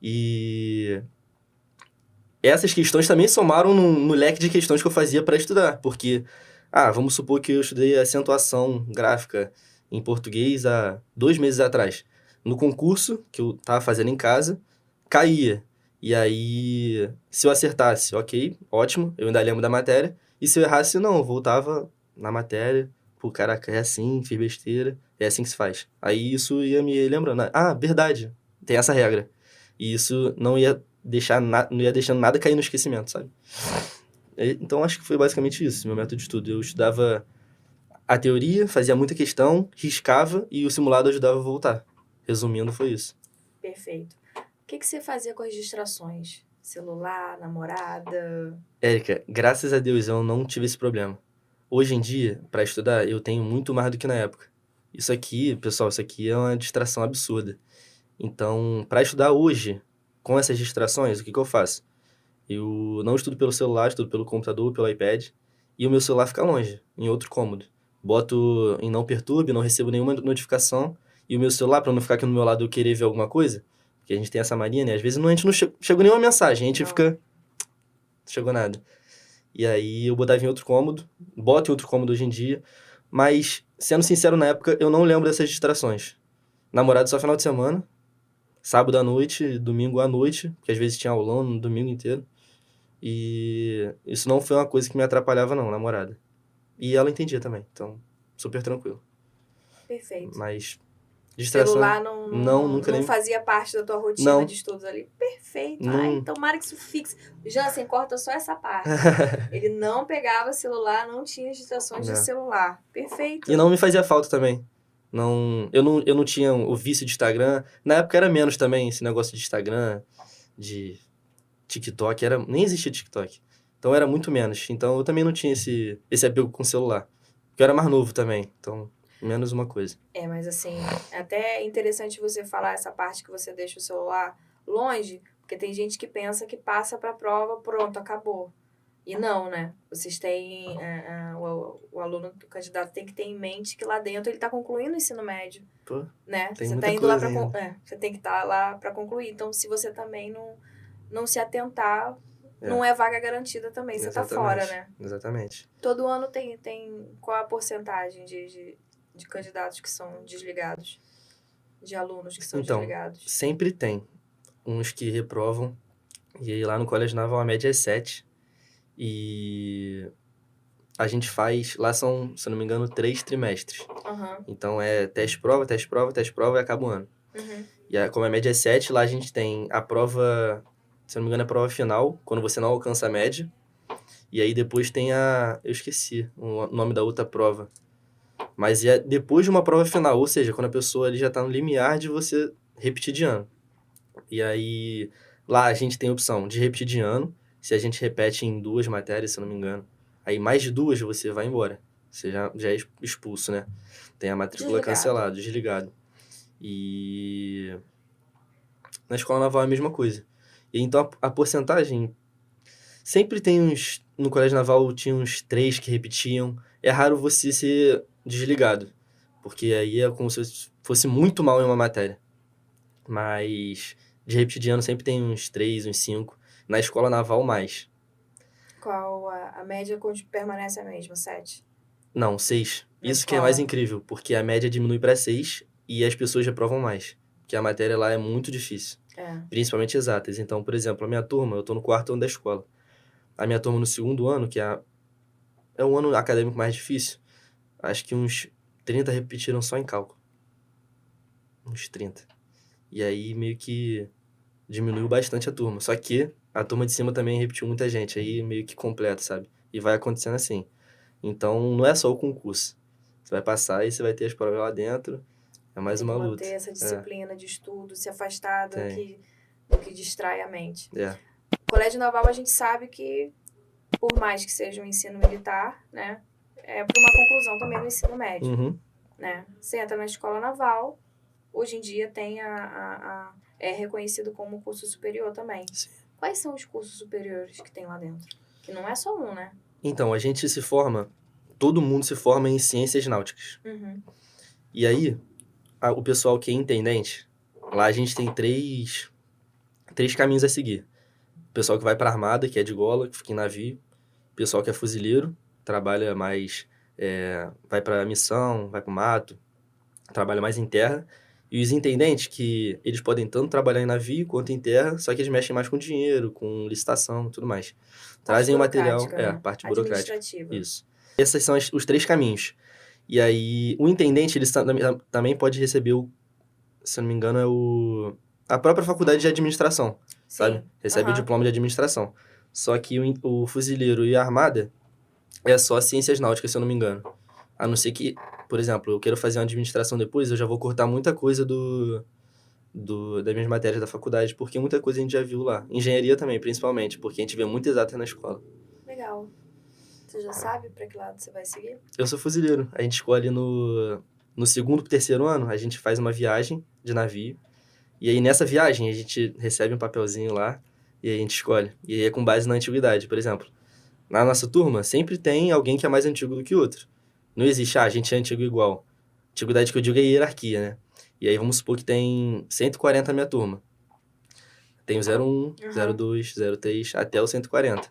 E essas questões também somaram no leque de questões que eu fazia para estudar, porque, vamos supor que eu estudei acentuação gráfica em português há 2 meses atrás. No concurso, que eu estava fazendo em casa, caía. E aí, se eu acertasse, ok, ótimo, eu ainda lembro da matéria. E se eu errasse, não, eu voltava na matéria. Pô, caraca, é assim, fiz besteira, é assim que se faz. Aí isso ia me lembrando, verdade, tem essa regra. E isso não ia deixando nada cair no esquecimento, sabe? Então acho que foi basicamente isso, meu método de estudo. Eu estudava a teoria, fazia muita questão, riscava e o simulado ajudava a voltar. Resumindo, foi isso.
Perfeito. O que você fazia com as distrações? Celular, namorada?
Érica, graças a Deus eu não tive esse problema. Hoje em dia, para estudar, eu tenho muito mais do que na época. Isso aqui, pessoal, isso aqui é uma distração absurda. Então, para estudar hoje, com essas distrações, o que eu faço? Eu não estudo pelo celular, estudo pelo computador, pelo iPad, e o meu celular fica longe, em outro cômodo. Boto em não perturbe, não recebo nenhuma notificação, e o meu celular, para não ficar aqui no meu lado eu querer ver alguma coisa, porque a gente tem essa mania, né? Às vezes a gente não chegou nenhuma mensagem, a gente
Não.
fica. Não chegou nada. E aí eu botava em outro cômodo, boto em outro cômodo hoje em dia, mas, sendo sincero, na época eu não lembro dessas distrações. Namorado só final de semana, sábado à noite, domingo à noite, porque às vezes tinha aulão no domingo inteiro. E isso não foi uma coisa que me atrapalhava, não, namorada. E ela entendia também, então, super tranquilo.
Perfeito.
Mas, distração,
Celular não, não,
não,
não,
nunca
não
nem...
fazia parte da tua rotina
Não,
de estudos ali. Perfeito. Ai,
não...
tomara que isso fixe. Jansen, corta só essa parte. Ele não pegava celular, não tinha distrações de
É.
celular. Perfeito.
E não me fazia falta também. Eu não tinha o vício de Instagram. Na época era menos também esse negócio de Instagram, de TikTok, nem existia TikTok. Então era muito menos. Então eu também não tinha esse apego com o celular. Porque eu era mais novo também. Então, menos uma coisa.
Mas assim, é até interessante você falar essa parte que você deixa o celular longe, porque tem gente que pensa que passa pra prova, pronto, acabou. E não, né? Vocês têm, o aluno, o candidato tem que ter em mente que lá dentro ele está concluindo o ensino médio,
Pô,
né?
tem
Você
muita
está indo lá
coisa
para,
ainda.
você tem que estar lá para concluir. Então, se você também não se atentar,
É,
não é vaga garantida também, você tá fora,
exatamente.
né?
Exatamente.
Todo ano tem qual a porcentagem de candidatos que são desligados, de alunos que são
Então,
desligados?
sempre tem uns que reprovam. E aí lá no Colégio Naval a média é 7. E a gente faz... Lá são, se eu não me engano, 3 trimestres.
Aham.
Então é teste-prova, teste-prova, teste-prova e acaba o ano.
Uhum.
E como a média é 7, lá a gente tem a prova, se eu não me engano, é a prova final, quando você não alcança a média. E aí depois tem eu esqueci o nome da outra prova. Mas é depois de uma prova final, ou seja, quando a pessoa ali já está no limiar de você repetir de ano. E aí lá a gente tem a opção de repetir de ano, se a gente repete em 2 matérias, se eu não me engano. Aí mais de 2 você vai embora. Você já é expulso, né? Tem a matrícula cancelada, desligado. E na escola naval é a mesma coisa. E então a porcentagem sempre tem uns. No colégio naval tinha uns 3 que repetiam. É raro você ser desligado, porque aí é como se fosse muito mal em uma matéria. Mas de repetir de ano sempre tem uns 3, uns 5. Na escola naval, mais.
Qual a média permanece a mesma, 7?
Não, 6.
Na
Isso que é mais
escola.
incrível, porque a média diminui para 6 e as pessoas reprovam mais. Porque a matéria lá é muito difícil. Principalmente exatas. Então, por exemplo, a minha turma, eu tô no 4º ano da escola. A minha turma no 2º ano, que é o ano acadêmico mais difícil, acho que uns 30 repetiram só em cálculo. Uns 30. E aí meio que diminuiu bastante a turma. Só que a turma de cima também repetiu muita gente. Aí meio que completa, sabe? E vai acontecendo assim. Então não é só o concurso. Você vai passar e você vai ter as provas lá dentro. É mais
Tem
uma
que
luta.
manter essa disciplina de estudo, se afastar do
Tem.
que distrai a mente.
É.
Colégio Naval, a gente sabe que, por mais que seja um ensino militar, né, é por uma conclusão também do ensino médio.
Uhum.
Né? Você entra na escola naval, hoje em dia tem é reconhecido como curso superior também.
Sim.
Quais são os cursos superiores que tem lá dentro? Que não é só um, né?
Então, a gente se forma, todo mundo se forma em ciências náuticas.
Uhum.
E aí, o pessoal que é intendente, lá a gente tem três caminhos a seguir. O pessoal que vai para a armada, que é de gola, que fica em navio. O pessoal que é fuzileiro, trabalha mais, vai para missão, vai para o mato, trabalha mais em terra. E os intendentes, que eles podem tanto trabalhar em navio quanto em terra, só que eles mexem mais com dinheiro, com licitação e tudo mais. Trazem o material,
né?
parte burocrática.
Administrativa.
Isso. Esses são os 3 caminhos. E aí, o intendente, ele também pode receber se eu não me engano, a própria faculdade de administração, sabe?
Sim.
Recebe o diploma de administração. Só que o fuzileiro e a armada é só ciências náuticas, se eu não me engano. A não ser que, por exemplo, eu quero fazer uma administração depois, eu já vou cortar muita coisa das minhas matérias da faculdade, porque muita coisa a gente já viu lá. Engenharia também, principalmente, porque a gente vê muito exata na escola.
Legal. Você já sabe para que lado você vai seguir?
Eu sou fuzileiro. A gente escolhe no 2º pro 3º ano, a gente faz uma viagem de navio. E aí, nessa viagem, a gente recebe um papelzinho lá e aí a gente escolhe. E aí é com base na antiguidade, por exemplo. Na nossa turma, sempre tem alguém que é mais antigo do que outro. Não existe, a gente é antigo igual. Antiguidade que eu digo é hierarquia, né? E aí, vamos supor que tem 140 na minha turma. Tem o 01, 02, 03, até o 140.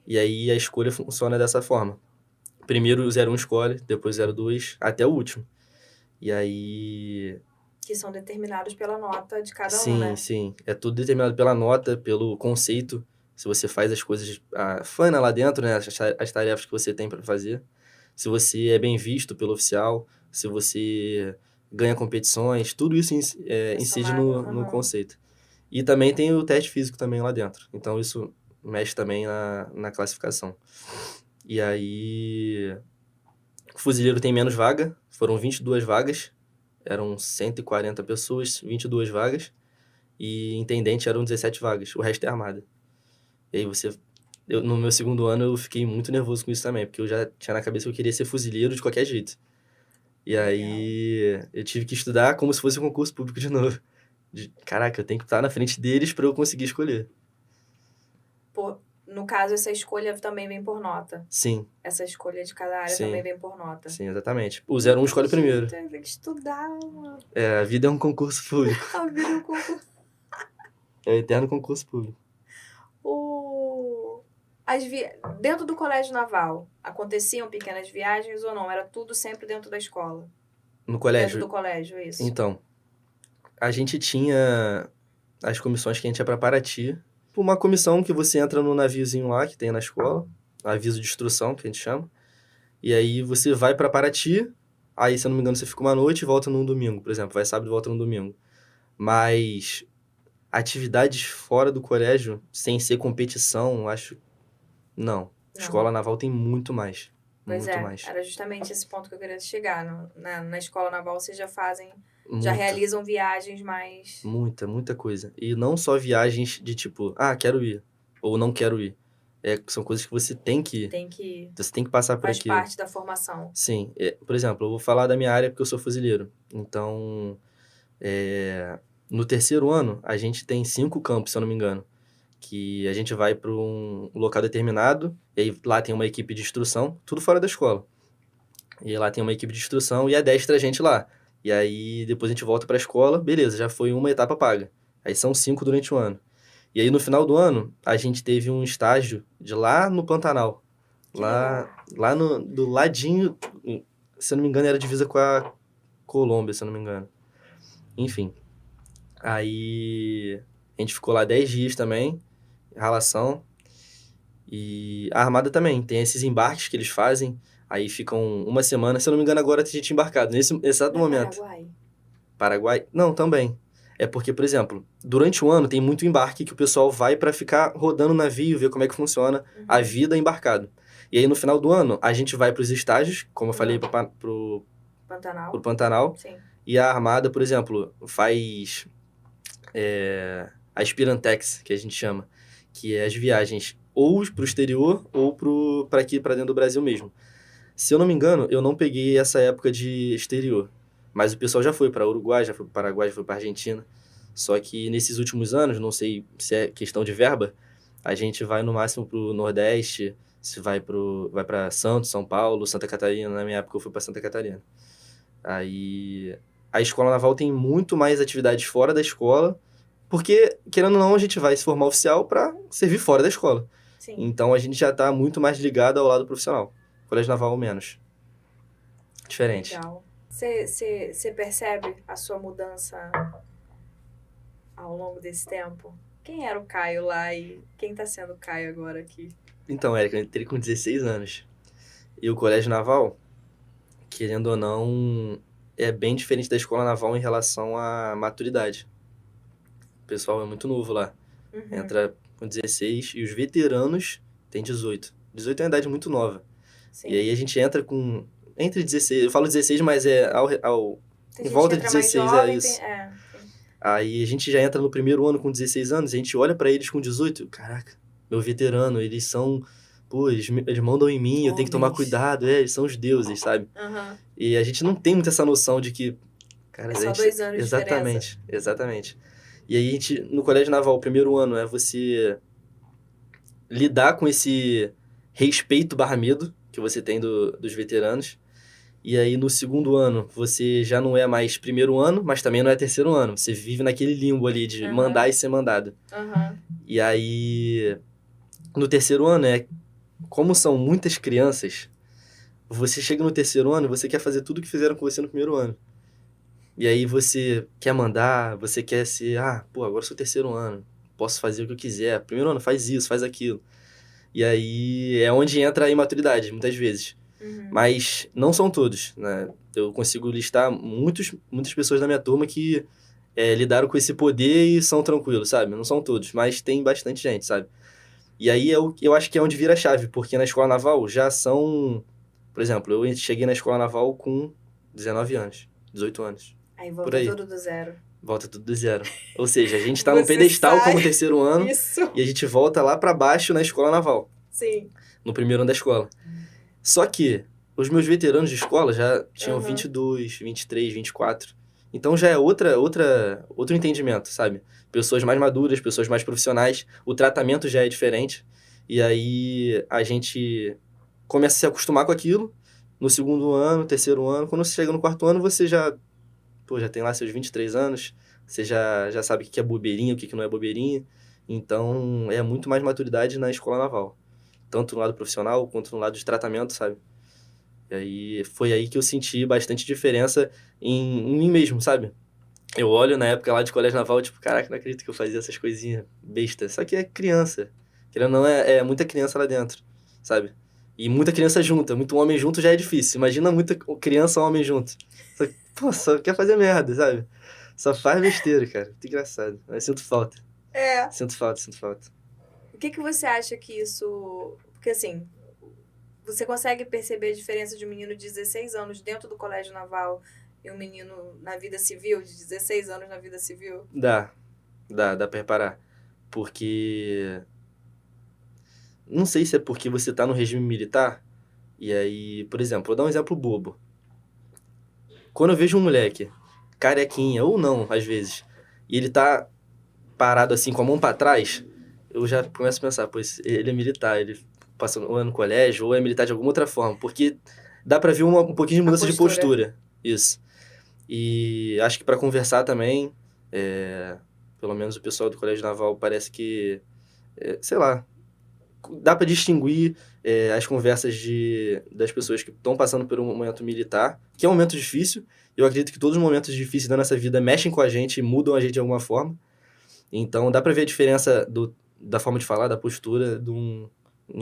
E aí a escolha funciona dessa forma. Primeiro o 01 escolhe, depois o 02, até o último. E aí...
Que são determinados pela nota de cada um,
Sim,
né?
sim. É tudo determinado pela nota, pelo conceito. Se você faz as coisas... A fana lá dentro, né? As tarefas que você tem para fazer. Se você é bem visto pelo oficial. Se você ganha competições. Tudo isso
É
incide
somado.
no conceito. E também tem o teste físico também lá dentro. Então, isso mexe também na classificação. E aí... O fuzileiro tem menos vaga. Foram 22 vagas. Eram 140 pessoas, 22 vagas. E intendente eram 17 vagas. O resto é armada. E aí no meu segundo ano eu fiquei muito nervoso com isso também. Porque eu já tinha na cabeça que eu queria ser fuzileiro de qualquer jeito. E aí eu tive que estudar como se fosse um concurso público de novo. Caraca, eu tenho que estar na frente deles para eu conseguir escolher.
No caso, essa escolha também vem por nota.
Sim.
Essa escolha de cada área
Sim.
também vem por nota.
Sim, exatamente. O 01 escolhe primeiro.
Tem que estudar, mano.
A vida é um concurso público.
A vida é um concurso.
É o eterno concurso público.
Dentro do colégio naval, aconteciam pequenas viagens ou não? Era tudo sempre dentro da escola?
No colégio?
Dentro do colégio, isso.
Então, a gente tinha as comissões que a gente ia pra Paraty. Uma comissão que você entra no naviozinho lá, que tem na escola. Aviso de instrução, que a gente chama. E aí você vai pra Paraty. Aí, se eu não me engano, você fica uma noite e volta num domingo, por exemplo. Vai sábado e volta num domingo. Mas atividades fora do colégio, sem ser competição, acho... Não. Escola naval tem muito mais.
Pois
muito mais.
Era justamente esse ponto que eu queria chegar. Na escola naval vocês já fazem...
Muita.
Já realizam viagens mais...
Muita coisa. E não só viagens de tipo, quero ir. Ou não quero ir. São coisas que você tem que ir.
Tem que ir.
Você tem que passar por aquilo.
Faz parte da formação.
Sim. Por exemplo, eu vou falar da minha área porque eu sou fuzileiro. Então, no terceiro ano, a gente tem 5 campos, se eu não me engano. Que a gente vai para um local determinado, e aí lá tem uma equipe de instrução, tudo fora da escola. E lá tem uma equipe de instrução e adestra a gente lá. E aí depois a gente volta para a escola, beleza, já foi uma etapa paga. Aí são 5 durante o ano. E aí no final do ano, a gente teve um estágio de lá no Pantanal. Lá do ladinho, se eu não me engano, era divisa com a Colômbia, se eu não me engano. Enfim. Aí a gente ficou lá 10 dias também, ralação. E a Armada também, tem esses embarques que eles fazem. Aí ficam uma semana, se eu não me engano, agora tem gente embarcado, nesse exato momento. Paraguai? Não, também. É porque, por exemplo, durante o ano tem muito embarque que o pessoal vai para ficar rodando o navio, ver como é que funciona a vida embarcado. E aí, no final do ano, a gente vai para os estágios, como eu falei, pro Pantanal.
Sim.
E a Armada, por exemplo, faz a Aspirantex, que a gente chama, que é as viagens ou pro exterior ou para aqui, para dentro do Brasil mesmo. Se eu não me engano, eu não peguei essa época de exterior. Mas o pessoal já foi para Uruguai, já foi para Paraguai, já foi para Argentina. Só que nesses últimos anos, não sei se é questão de verba, a gente vai no máximo pro Nordeste, se vai para Santos, São Paulo, Santa Catarina. Na minha época eu fui para Santa Catarina. Aí a escola naval tem muito mais atividades fora da escola, porque, querendo ou não, a gente vai se formar oficial para servir fora da escola.
Sim.
Então a gente já está muito mais ligado ao lado profissional. Colégio naval menos. Diferente.
Legal. Você percebe a sua mudança ao longo desse tempo? Quem era o Caio lá e quem tá sendo o Caio agora aqui?
Então, Érica, eu entrei com 16 anos. E o colégio naval, querendo ou não, é bem diferente da escola naval em relação à maturidade. O pessoal é muito novo lá. Entra com 16 e os veteranos têm 18. 18 é uma idade muito nova. Sim. E aí a gente entra com... Entre 16... Eu falo 16, mas em volta de 16, jovem, isso. Aí a gente já entra no primeiro ano com 16 anos, a gente olha pra eles com 18. Caraca, meu veterano, eles são... Pô, eles mandam em mim, eu tenho que tomar cuidado. Eles são os deuses, sabe? E a gente não tem muito essa noção de que... Cara,
só 2 anos de
diferença. Exatamente. E aí a gente, no colégio naval, o primeiro ano é você lidar com esse respeito barra medo que você tem dos veteranos. E aí no segundo ano, você já não é mais primeiro ano, mas também não é terceiro ano. Você vive naquele limbo ali de mandar e ser mandado. E aí, no terceiro ano, como são muitas crianças, você chega no terceiro ano e você quer fazer tudo que fizeram com você no primeiro ano. E aí você quer mandar, você quer ser, agora eu sou terceiro ano, posso fazer o que eu quiser. Primeiro ano, faz isso, faz aquilo. E aí é onde entra a imaturidade, muitas vezes. Mas não são todos, né? Eu consigo listar muitas pessoas da minha turma que lidaram com esse poder e são tranquilos, sabe? Não são todos, mas tem bastante gente, sabe? E aí eu acho que é onde vira a chave, porque na escola naval já são... Por exemplo, eu cheguei na escola naval com 19 anos, 18 anos.
Aí
Por
volta
aí.
tudo do zero.
Volta tudo do zero. Ou seja, a gente tá num
Você
pedestal
sai-
como terceiro ano
Isso.
e a gente volta lá pra baixo na escola naval,
Sim.
no primeiro ano da escola. Só que os meus veteranos de escola já tinham 22, 23, 24. Então já é outro entendimento, sabe? Pessoas mais maduras, pessoas mais profissionais, o tratamento já é diferente. E aí a gente começa a se acostumar com aquilo. No segundo ano, terceiro ano, quando você chega no quarto ano, você já tem lá seus 23 anos, você já sabe o que é bobeirinha, o que não é bobeirinha. Então, é muito mais maturidade na escola naval. Tanto no lado profissional, quanto no lado de tratamento, sabe? E aí, foi aí que eu senti bastante diferença em mim mesmo, sabe? Eu olho na época lá de colégio naval, tipo, caraca, não acredito que eu fazia essas coisinhas bestas. Só que é criança. Querendo ou não, é muita criança lá dentro, sabe? E muita criança junta, muito homem junto já é difícil. Imagina muita criança e homem junto. Só quer fazer merda, sabe? Só faz besteira, cara. Muito engraçado. Mas sinto falta. Sinto falta.
O que você acha que isso... Porque, assim, você consegue perceber a diferença de um menino de 16 anos dentro do colégio naval e um menino na vida civil, de 16 anos na vida civil?
Dá pra reparar. Porque... Não sei se é porque você tá no regime militar, e aí, por exemplo, vou dar um exemplo bobo. Quando eu vejo um moleque, carequinha, ou não, às vezes, e ele tá parado assim, com a mão pra trás, eu já começo a pensar, pois ele é militar, ele passa um ano no colégio, ou é militar de alguma outra forma, porque dá pra ver um pouquinho de mudança de postura. Isso. E acho que pra conversar também, pelo menos o pessoal do Colégio Naval parece que, sei lá, dá pra distinguir as conversas das pessoas que estão passando por um momento militar, que é um momento difícil. Eu acredito que todos os momentos difíceis da nossa vida mexem com a gente e mudam a gente de alguma forma. Então, dá pra ver a diferença da forma de falar, da postura de um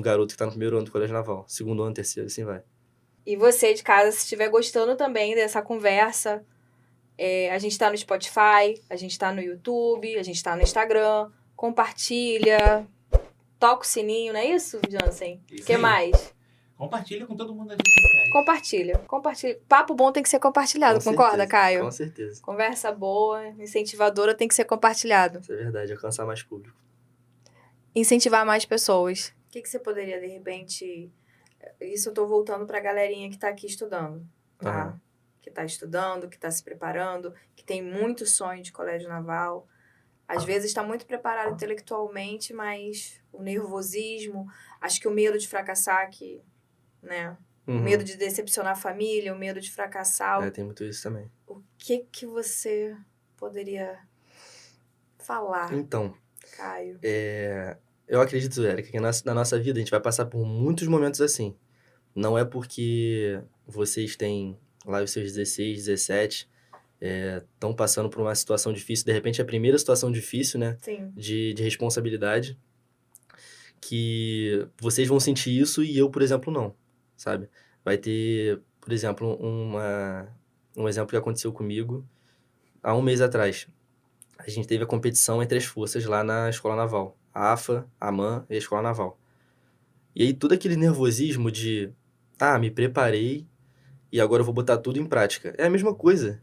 garoto que tá no primeiro ano do Colégio Naval, segundo ano, terceiro, assim vai.
E você de casa, se estiver gostando também dessa conversa, a gente tá no Spotify, a gente tá no YouTube, a gente tá no Instagram. Compartilha, toca o sininho, não é isso, Jansen? O que mais?
Compartilha com todo mundo nas redes sociais.
Compartilha. Papo bom tem que ser compartilhado,
Com
concorda,
certeza,
Caio?
Com certeza.
Conversa boa, incentivadora tem que ser compartilhado.
Isso é verdade, alcançar mais público.
Incentivar mais pessoas. O que você poderia, de repente... Isso eu tô voltando pra galerinha que tá aqui estudando, tá?
Aham.
Que tá estudando, que tá se preparando, que tem muito sonho de colégio naval. Às vezes tá muito preparado intelectualmente, mas o nervosismo, acho que o medo de fracassar, né? O medo de decepcionar a família, o medo de fracassar.
Tem muito isso também.
O que você poderia falar,
Então,
Caio?
eu acredito, Érica, que na nossa vida a gente vai passar por muitos momentos assim. Não é porque vocês têm lá os seus 16, 17, estão passando por uma situação difícil, de repente é a primeira situação difícil, né?
Sim.
De responsabilidade, que vocês vão sentir isso e eu, por exemplo, não, sabe? Vai ter, por exemplo, um exemplo que aconteceu comigo há um mês atrás. A gente teve a competição entre as forças lá na Escola Naval. A AFA, a AMAN e a Escola Naval. E aí todo aquele nervosismo de, me preparei e agora eu vou botar tudo em prática. É a mesma coisa.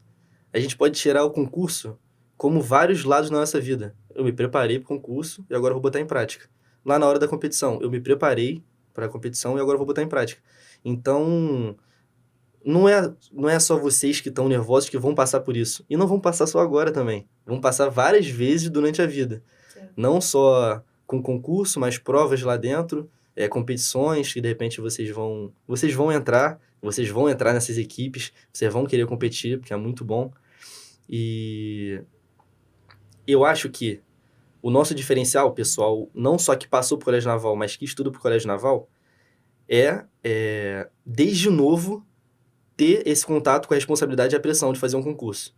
A gente pode tirar o concurso como vários lados na nossa vida. Eu me preparei para o concurso e agora eu vou botar em prática. Lá na hora da competição, eu me preparei para a competição e agora eu vou botar em prática. Então, não é só vocês que estão nervosos que vão passar por isso. E não vão passar só agora também. Vão passar várias vezes durante a vida.
Sim.
Não só com concurso, mas provas lá dentro, competições que de repente vocês vão entrar nessas equipes, vocês vão querer competir, porque é muito bom. E eu acho que o nosso diferencial, pessoal, não só que passou pro Colégio Naval, mas que estuda pro Colégio Naval, desde novo, ter esse contato com a responsabilidade e a pressão de fazer um concurso.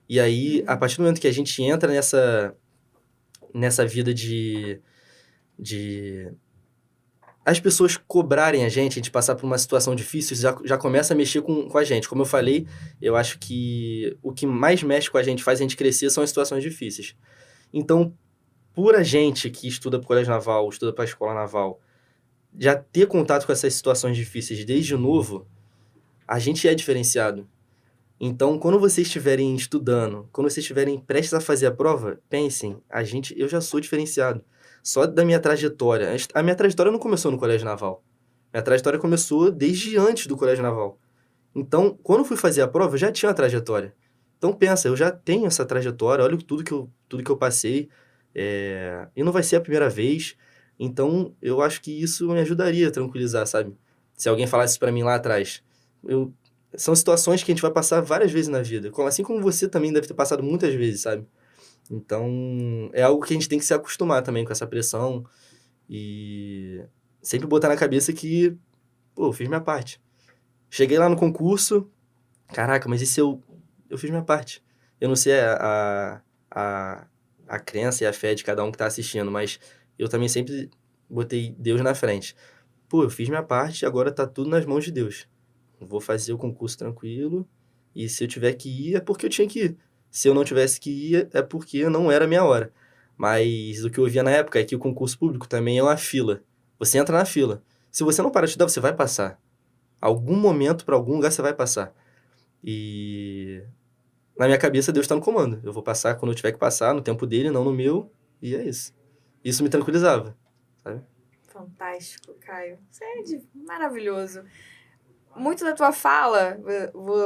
E aí, a partir do momento que a gente entra nessa vida de as pessoas cobrarem a gente passar por uma situação difícil, já começa a mexer com a gente. Como eu falei, eu acho que o que mais mexe com a gente, faz a gente crescer, são as situações difíceis. Então, por a gente que estuda para o Colégio Naval, estuda para a Escola Naval, já ter contato com essas situações difíceis desde novo, a gente é diferenciado. Então, quando vocês estiverem estudando, quando vocês estiverem prestes a fazer a prova, pensem, eu já sou diferenciado. Só da minha trajetória. A minha trajetória não começou no Colégio Naval. Minha trajetória começou desde antes do Colégio Naval. Então, quando eu fui fazer a prova, eu já tinha uma trajetória. Então, pensa, eu já tenho essa trajetória, olha tudo que eu passei, e não vai ser a primeira vez. Então, eu acho que isso me ajudaria a tranquilizar, sabe? Se alguém falasse isso pra mim lá atrás. São situações que a gente vai passar várias vezes na vida. Assim como você também deve ter passado muitas vezes, sabe? Então, é algo que a gente tem que se acostumar também com essa pressão e sempre botar na cabeça que, pô, eu fiz minha parte. Cheguei lá no concurso, caraca, mas e se eu fiz minha parte? Eu não sei a crença e a fé de cada um que tá assistindo, mas eu também sempre botei Deus na frente. Pô, eu fiz minha parte, agora tá tudo nas mãos de Deus. Vou fazer o concurso tranquilo, e se eu tiver que ir, é porque eu tinha que ir. Se eu não tivesse que ir, é porque não era a minha hora. Mas o que eu ouvia na época é que o concurso público também é uma fila. Você entra na fila. Se você não parar de estudar, você vai passar. Algum momento, para algum lugar, você vai passar. E na minha cabeça, Deus está no comando. Eu vou passar quando eu tiver que passar, no tempo dele, não no meu, e é isso. Isso me tranquilizava, sabe?
Fantástico, Caio. Você é maravilhoso. Muito da tua fala,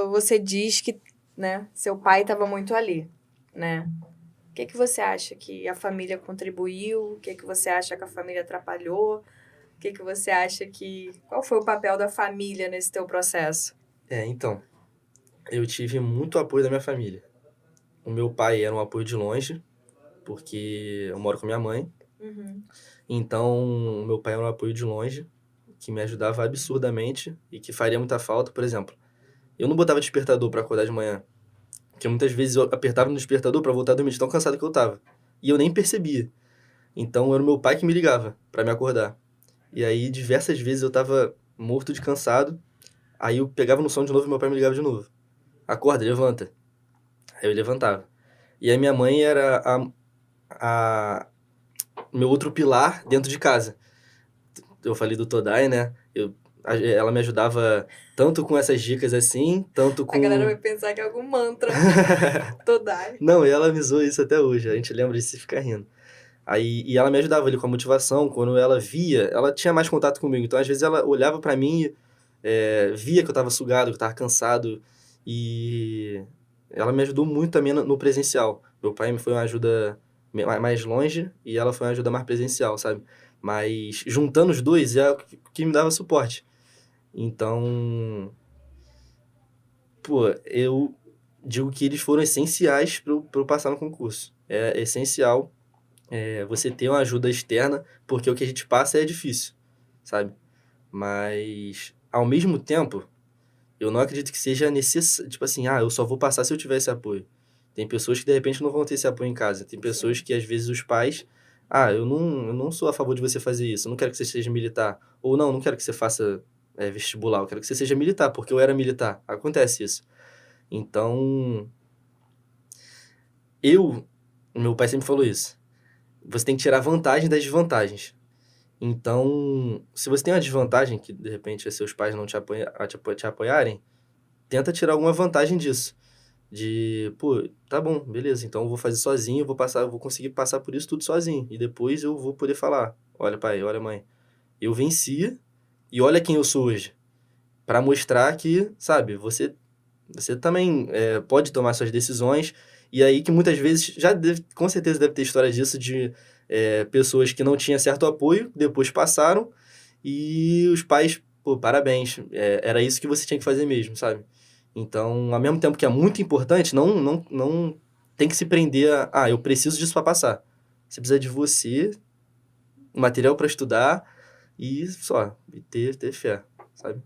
você diz que, né, seu pai estava muito ali, né? O que você acha que a família contribuiu? O que você acha que a família atrapalhou? O que você acha que... Qual foi o papel da família nesse teu processo?
Então, eu tive muito apoio da minha família. O meu pai era um apoio de longe, porque eu moro com minha mãe.
Uhum.
Então, o meu pai era um apoio de longe, que me ajudava absurdamente e que faria muita falta. Por exemplo, eu não botava despertador para acordar de manhã, porque muitas vezes eu apertava no despertador para voltar a dormir de tão cansado que eu tava. E eu nem percebia. Então, era o meu pai que me ligava para me acordar. E aí, diversas vezes eu tava morto de cansado, aí eu pegava no som de novo e meu pai me ligava de novo. Acorda, levanta. Aí eu levantava. E a minha mãe era meu outro pilar dentro de casa. Eu falei do Todai, né? Ela me ajudava tanto com essas dicas assim, tanto com...
A galera vai pensar que é algum mantra. Todai.
Não, e ela me zoou isso até hoje. A gente lembra disso e fica rindo. E ela me ajudava ali com a motivação. Quando ela via, ela tinha mais contato comigo. Então, às vezes, ela olhava pra mim, via que eu tava sugado, que eu tava cansado. E ela me ajudou muito também no presencial. Meu pai me foi uma ajuda mais longe e ela foi uma ajuda mais presencial, sabe? Mas juntando os dois é o que me dava suporte. Então, pô, eu digo que eles foram essenciais para eu passar no concurso. É essencial você ter uma ajuda externa, porque o que a gente passa é difícil, sabe? Mas, ao mesmo tempo, eu não acredito que seja necessário, tipo assim, eu só vou passar se eu tiver esse apoio. Tem pessoas que, de repente, não vão ter esse apoio em casa. Tem pessoas que, às vezes, os pais... eu não sou a favor de você fazer isso. Eu não quero que você seja militar. Ou não quero que você faça vestibular. Eu quero que você seja militar, porque eu era militar. Acontece isso. Então, meu pai sempre falou isso. Você tem que tirar vantagem das desvantagens. Então, se você tem uma desvantagem, que, de repente, seus pais não te apoiarem, tenta tirar alguma vantagem disso. Pô, tá bom, beleza, então eu vou fazer sozinho, eu vou conseguir passar por isso tudo sozinho. E depois eu vou poder falar, olha pai, olha mãe, eu venci e olha quem eu sou hoje. Pra mostrar que, sabe, você também pode tomar suas decisões. E aí que muitas vezes, com certeza deve ter história disso, de pessoas que não tinham certo apoio, depois passaram, e os pais, pô, parabéns, era isso que você tinha que fazer mesmo, sabe? Então, ao mesmo tempo que é muito importante, não tem que se prender eu preciso disso para passar. Você precisa de você, material para estudar, e só, e ter fé, sabe?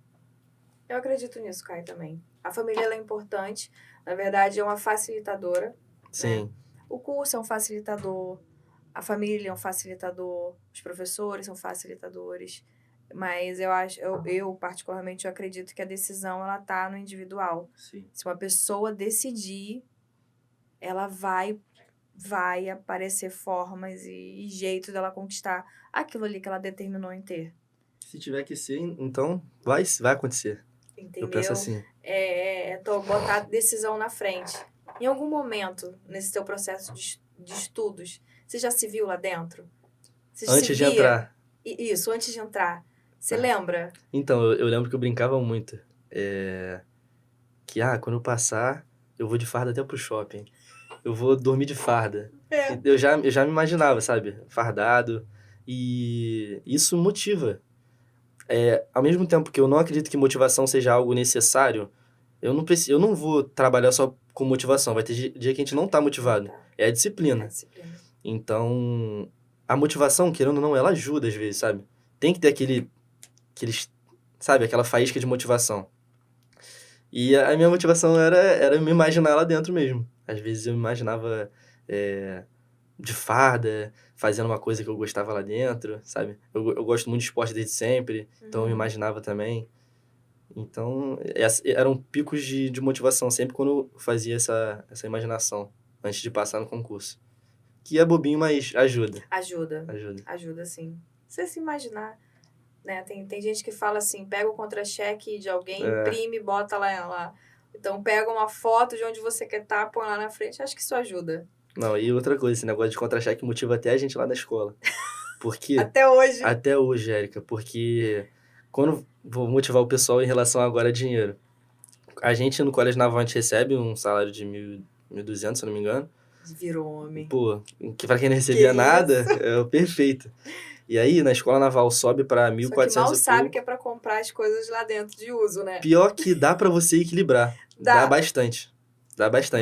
Eu acredito nisso, Caio, também. A família ela é importante. Na verdade, é uma facilitadora.
Sim,
O curso é um facilitador. A família é um facilitador. Os professores são facilitadores. Mas eu particularmente, eu acredito que a decisão, ela tá no individual.
sim.
Se uma pessoa decidir, ela vai aparecer formas e jeitos dela conquistar aquilo ali que ela determinou em ter.
Se tiver que ser, então vai acontecer.
Entendeu?
Eu penso assim.
Botar a decisão na frente. Em algum momento, nesse teu processo de estudos, você já se viu lá dentro? Você
Antes
se
de
via?
entrar.
Isso, antes de entrar. Você lembra?
Então, eu lembro que eu brincava muito. Que, quando eu passar, eu vou de farda até pro shopping. Eu vou dormir de farda. Eu já me imaginava, sabe? Fardado. E isso motiva. Ao mesmo tempo que eu não acredito que motivação seja algo necessário, eu não vou trabalhar só com motivação. Vai ter dia que a gente não tá motivado. É a disciplina. Então, a motivação, querendo ou não, ela ajuda às vezes, sabe? Tem que ter sabe, aquela faísca de motivação. E a minha motivação era me imaginar lá dentro mesmo. Às vezes eu me imaginava de farda, fazendo uma coisa que eu gostava lá dentro, sabe? Eu gosto muito de esporte desde sempre, então eu me imaginava também. Então, eram picos de motivação sempre quando eu fazia essa imaginação, antes de passar no concurso. Que é bobinho, mas ajuda.
Ajuda, sim. Você se imaginar, né? Tem gente que fala assim, pega o contra-cheque de alguém, imprime e bota lá. Então, pega uma foto de onde você quer estar, põe lá na frente. Acho que isso ajuda.
Não, e outra coisa, esse negócio de contra-cheque motiva até a gente lá na escola. Porque...
Até hoje.
Até hoje, Érica, porque quando vou motivar o pessoal em relação agora a dinheiro. A gente no Colégio Naval, a gente recebe um salário de 1.200, se eu não me engano.
Virou homem.
Pô, que pra quem não recebia nada, é o perfeito. E aí, na Escola Naval, sobe pra 1.400
Só que mal sabe que é pra comprar as coisas lá dentro de uso, né?
Pior que dá pra você equilibrar. Dá bastante.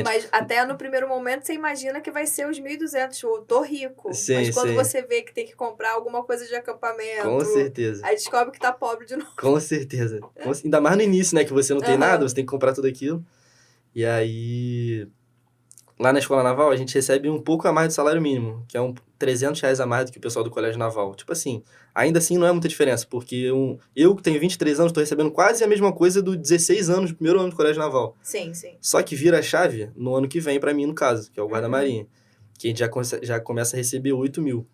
Mas até no primeiro momento você imagina que vai ser os 1.200, eu tô rico.
Sim,
mas quando você vê que tem que comprar alguma coisa de acampamento...
Com certeza.
Aí descobre que tá pobre de novo.
Com certeza. Ainda mais no início, né? Que você não tem nada, você tem que comprar tudo aquilo. E aí... Lá na Escola Naval, a gente recebe um pouco a mais do salário mínimo, que é R$300 a mais do que o pessoal do Colégio Naval. Tipo assim, ainda assim não é muita diferença, porque eu que tenho 23 anos, tô recebendo quase a mesma coisa do 16 anos, do primeiro ano do Colégio Naval.
Sim.
Só que vira a chave no ano que vem pra mim, no caso, que é o guarda-marinha, que a gente já começa a receber 8 mil.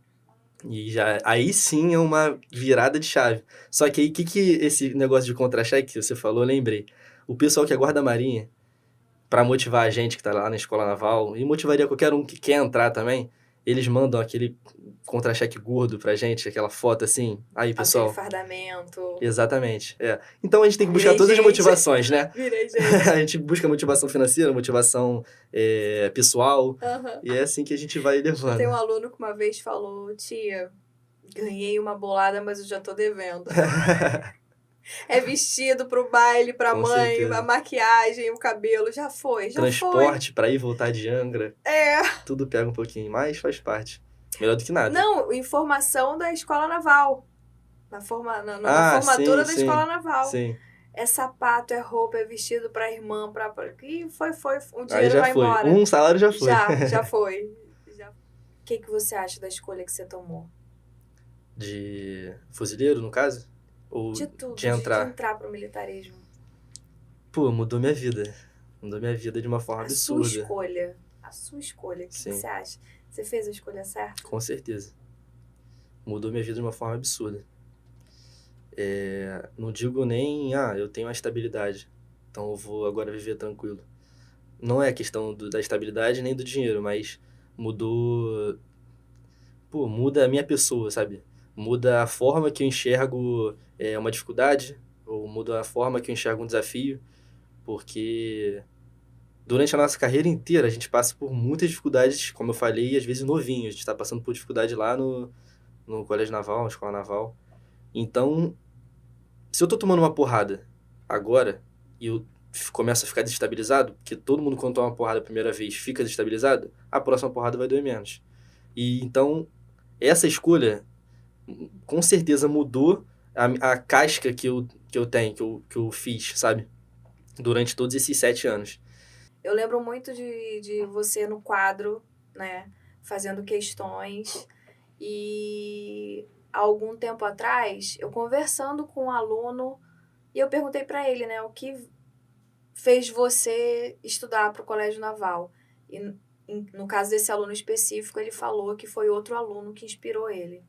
E aí sim é uma virada de chave. Só que aí, que esse negócio de contra-cheque que você falou, eu lembrei. O pessoal que é guarda-marinha, para motivar a gente que tá lá na Escola Naval, e motivaria qualquer um que quer entrar também, eles mandam aquele contra-cheque gordo pra gente, aquela foto assim. Aí, pessoal...
Aquele fardamento.
Exatamente, Então a gente tem que buscar todas as motivações, né?
Virei gente.
A gente busca motivação financeira, motivação pessoal, e é assim que a gente vai levando.
Tem um aluno que uma vez falou, tia, ganhei uma bolada, mas eu já tô devendo. É vestido pro baile, pra
Com
mãe,
certeza.
a maquiagem, o cabelo, já foi.
Transporte pra ir e voltar de Angra.
É.
Tudo pega um pouquinho, mas faz parte. Melhor do que nada.
Não, informação da Escola Naval. Na formatura da Escola Naval.
Sim.
É sapato, é roupa, é vestido pra irmã, E foi. O dinheiro
aí já
vai
foi.
embora.
Um salário já foi.
Já foi. O que você acha da escolha que você tomou?
De fuzileiro, no caso? Ou
de tudo,
de entrar?
De entrar pro militarismo.
Pô, mudou minha vida. Mudou minha vida de uma forma absurda.
A sua escolha. O que
Sim.
você acha? Você fez a escolha certa?
Com certeza. Mudou minha vida de uma forma absurda. Não digo nem, eu tenho uma estabilidade, então eu vou agora viver tranquilo. Não é questão da estabilidade nem do dinheiro, mas mudou... Pô, muda a minha pessoa, sabe? Muda a forma que eu enxergo uma dificuldade, ou muda a forma que eu enxergo um desafio, porque durante a nossa carreira inteira a gente passa por muitas dificuldades, como eu falei, às vezes novinho. A gente está passando por dificuldade lá no Colégio Naval, na Escola Naval. Então, se eu tô tomando uma porrada agora e eu começo a ficar desestabilizado, porque todo mundo quando toma uma porrada a primeira vez fica desestabilizado, a próxima porrada vai doer menos. E então, essa escolha com certeza mudou a casca que eu tenho, que eu fiz, sabe? Durante todos esses 7 anos.
Eu lembro muito de você no quadro, né? Fazendo questões. E há algum tempo atrás, eu conversando com um aluno, e eu perguntei para ele, né? O que fez você estudar para o Colégio Naval? E no caso desse aluno específico, ele falou que foi outro aluno que inspirou ele.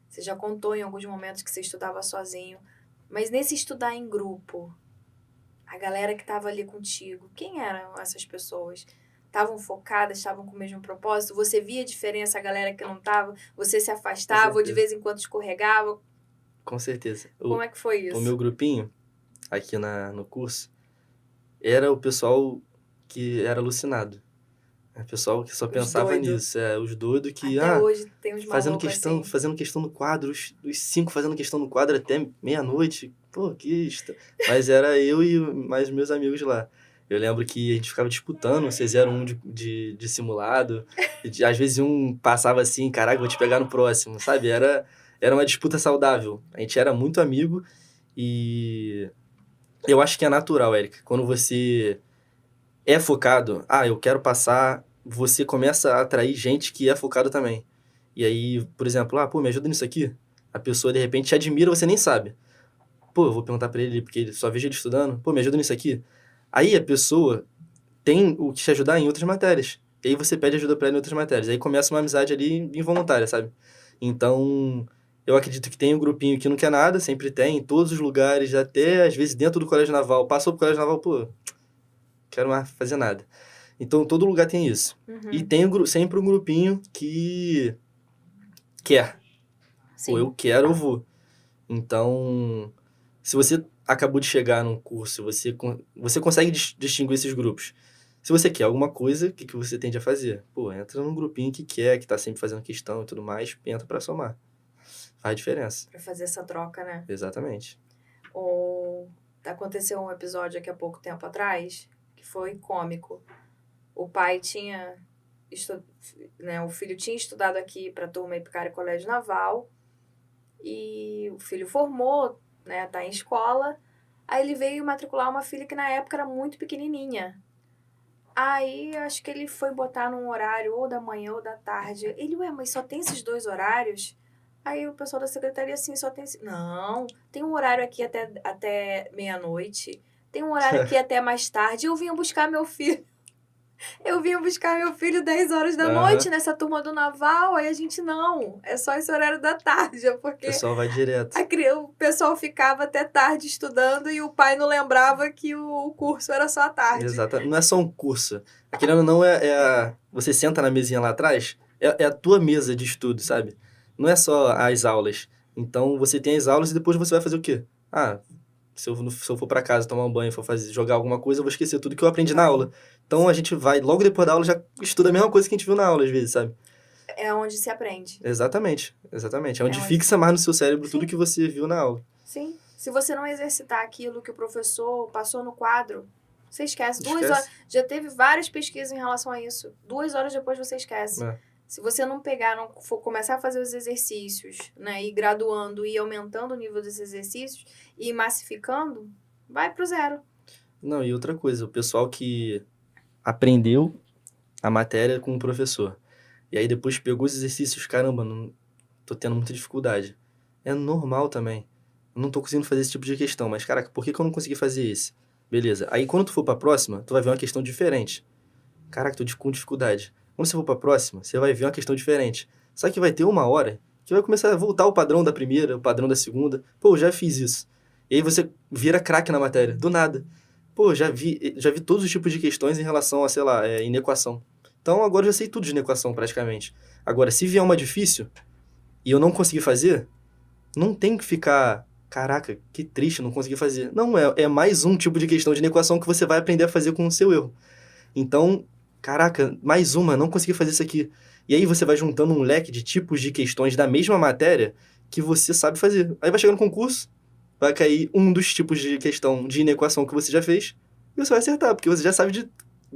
Você já contou em alguns momentos que você estudava sozinho. Mas nesse estudar em grupo, a galera que estava ali contigo, quem eram essas pessoas? Estavam focadas, estavam com o mesmo propósito? Você via a diferença, a galera que não estava? Você se afastava ou de vez em quando escorregava?
Com certeza.
Como é que foi isso?
O meu grupinho, aqui no curso, era o pessoal que era alucinado. O pessoal que só pensava nisso. Os doidos que...
Até hoje tem uns malucos assim.
Fazendo questão no quadro, os 5 fazendo questão no quadro até meia-noite. Pô, que isso. Mas era eu e mais meus amigos lá. Eu lembro que a gente ficava disputando, vocês eram um de simulado. E, às vezes um passava assim, caraca, vou te pegar no próximo, sabe? Era uma disputa saudável. A gente era muito amigo e eu acho que é natural, Érica. Quando você é focado, eu quero passar, você começa a atrair gente que é focado também. E aí, por exemplo, me ajuda nisso aqui. A pessoa, de repente, te admira, você nem sabe. Pô, eu vou perguntar pra ele, porque só vejo ele estudando. Pô, me ajuda nisso aqui. Aí a pessoa tem o que te ajudar em outras matérias. E aí você pede ajuda pra ela em outras matérias. Aí começa uma amizade ali involuntária, sabe? Então, eu acredito que tem um grupinho que não quer nada, sempre tem, em todos os lugares, até às vezes dentro do Colégio Naval. Passou pro Colégio Naval, pô, quero mais fazer nada. Então, todo lugar tem isso.
Uhum.
E tem sempre um grupinho que quer.
Sim.
Ou eu quero, eu vou. Então, se você acabou de chegar num curso, você consegue distinguir esses grupos. Se você quer alguma coisa, o que você tende a fazer? Pô, entra num grupinho que quer, que tá sempre fazendo questão e tudo mais, entra pra somar. Faz diferença.
Pra fazer essa troca, né?
Exatamente.
Aconteceu um episódio aqui há pouco tempo atrás, que foi cômico. O pai tinha... o filho tinha estudado aqui para a turma Ipicária Colégio Naval. E o filho formou, né? Tá em escola. Aí ele veio matricular uma filha que na época era muito pequenininha. Aí acho que ele foi botar num horário ou da manhã ou da tarde. Ele, mas só tem esses 2 horários? Aí o pessoal da secretaria, assim, só tem... Não, tem um horário aqui até meia-noite. Tem um horário aqui até mais tarde. Eu vinha buscar meu filho 10 horas da noite nessa turma do Naval. Aí a gente, não, é só esse horário da tarde. Porque
o pessoal vai direto.
O pessoal ficava até tarde estudando e o pai não lembrava que o curso era só à tarde.
Exato. Não é só um curso. Aquilo não você senta na mesinha lá atrás, é a tua mesa de estudo, sabe? Não é só as aulas. Então, você tem as aulas e depois você vai fazer o quê? Se eu for pra casa tomar um banho, jogar alguma coisa, eu vou esquecer tudo que eu aprendi na aula. Então, a gente vai, logo depois da aula, já estuda a mesma coisa que a gente viu na aula, às vezes, sabe?
É onde se aprende.
Exatamente. É onde fixa mais no seu cérebro tudo que você viu na aula.
Sim. Se você não exercitar aquilo que o professor passou no quadro, você esquece. 2 horas. Já teve várias pesquisas em relação a isso. 2 horas depois você esquece. Se você não pegar, não for começar a fazer os exercícios, né, ir graduando e aumentando o nível desses exercícios e ir massificando, vai pro 0.
Não, e outra coisa, o pessoal que aprendeu a matéria com o professor, e aí depois pegou os exercícios, caramba, não tô tendo muita dificuldade. É normal também. Eu não tô conseguindo fazer esse tipo de questão, mas, caraca, por que eu não consegui fazer esse? Beleza. Aí, quando tu for pra próxima, tu vai ver uma questão diferente. Caraca, tô com dificuldade. Quando você for pra próxima, você vai ver uma questão diferente. Só que vai ter uma hora que vai começar a voltar o padrão da primeira, o padrão da segunda. Pô, já fiz isso. E aí você vira craque na matéria, do nada. Pô, já vi todos os tipos de questões em relação a, sei lá, inequação. Então, agora eu já sei tudo de inequação, praticamente. Agora, se vier uma difícil e eu não conseguir fazer, não tem que ficar... Caraca, que triste, não consegui fazer. Não, é mais um tipo de questão de inequação que você vai aprender a fazer com o seu erro. Então, caraca, mais uma, não consegui fazer isso aqui. E aí você vai juntando um leque de tipos de questões da mesma matéria que você sabe fazer. Aí vai chegar no concurso, vai cair um dos tipos de questão de inequação que você já fez e você vai acertar, porque você já sabe de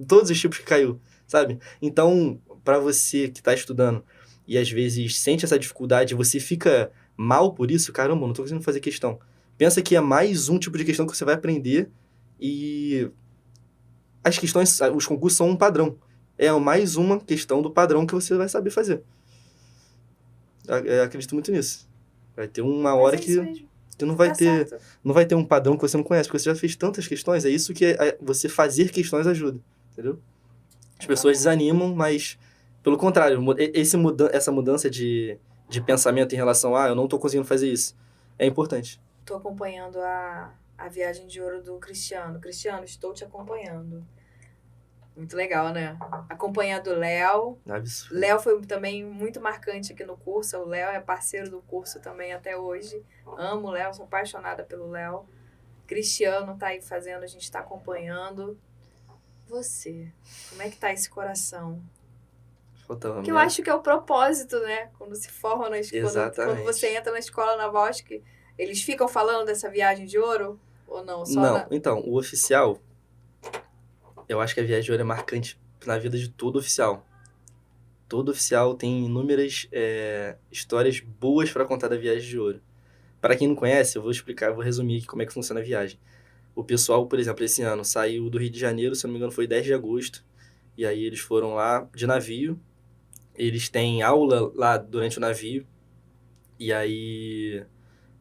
todos os tipos que caiu, sabe? Então, para você que está estudando e às vezes sente essa dificuldade, você fica mal por isso, caramba, não tô conseguindo fazer questão. Pensa que é mais um tipo de questão que você vai aprender e as questões, os concursos são um padrão. É mais uma questão do padrão que você vai saber fazer. Eu acredito muito nisso. Vai ter uma hora que não vai ter, não vai ter um padrão que você não conhece, porque você já fez tantas questões, é isso que você fazer questões ajuda, entendeu? As pessoas desanimam, mas pelo contrário, essa mudança de pensamento em relação a eu não tô conseguindo fazer isso, é importante.
Tô acompanhando a viagem de ouro do Cristiano. Cristiano, estou te acompanhando. Muito legal, né? Acompanhando o Léo.
Absurdo.
Léo foi também muito marcante aqui no curso. O Léo é parceiro do curso também até hoje. Amo o Léo, sou apaixonada pelo Léo. Cristiano tá aí fazendo, a gente tá acompanhando. Você, como é que tá esse coração? Porque eu acho que é o propósito, né? Quando se forma na escola, quando você entra na escola naval, acho que eles ficam falando dessa viagem de ouro? Ou não?
Então, o oficial, eu acho que a viagem de ouro é marcante na vida de todo oficial. Todo oficial tem inúmeras histórias boas para contar da viagem de ouro. Para quem não conhece, eu vou resumir aqui como é que funciona a viagem. O pessoal, por exemplo, esse ano saiu do Rio de Janeiro, se eu não me engano foi 10 de agosto, e aí eles foram lá de navio, eles têm aula lá durante o navio, e aí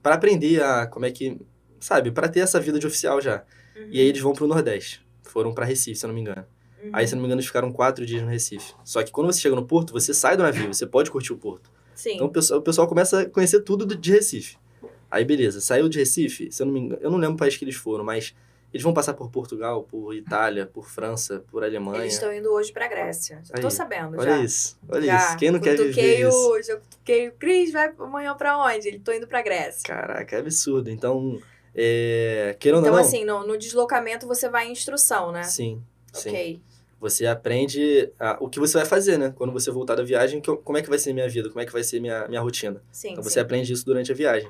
para aprender como é que, sabe, para ter essa vida de oficial já.
Uhum.
E aí eles vão pro Nordeste, foram para Recife, se eu não me engano.
Uhum.
Aí, se eu não me engano, eles ficaram 4 dias no Recife. Só que quando você chega no Porto, você sai do navio, você pode curtir o Porto.
Sim.
Então o pessoal começa a conhecer tudo de Recife. Aí, beleza, saiu de Recife, se eu não me engano, eu não lembro o país que eles foram, mas eles vão passar por Portugal, por Itália, por França, por Alemanha.
Eles estão indo hoje pra Grécia. Já tô sabendo,
olha
já.
Isso, olha isso. Quem não quer viver isso?
Já cutuquei o Cris, vai amanhã pra onde? Ele tô indo pra Grécia.
Caraca, é absurdo. Então, querendo ou não...
Então, assim, no deslocamento você vai em instrução, né?
Sim, sim.
Ok.
Você aprende o que você vai fazer, né? Quando você voltar da viagem, como é que vai ser minha vida, como é que vai ser minha rotina.
Sim,
então, você aprende isso durante a viagem.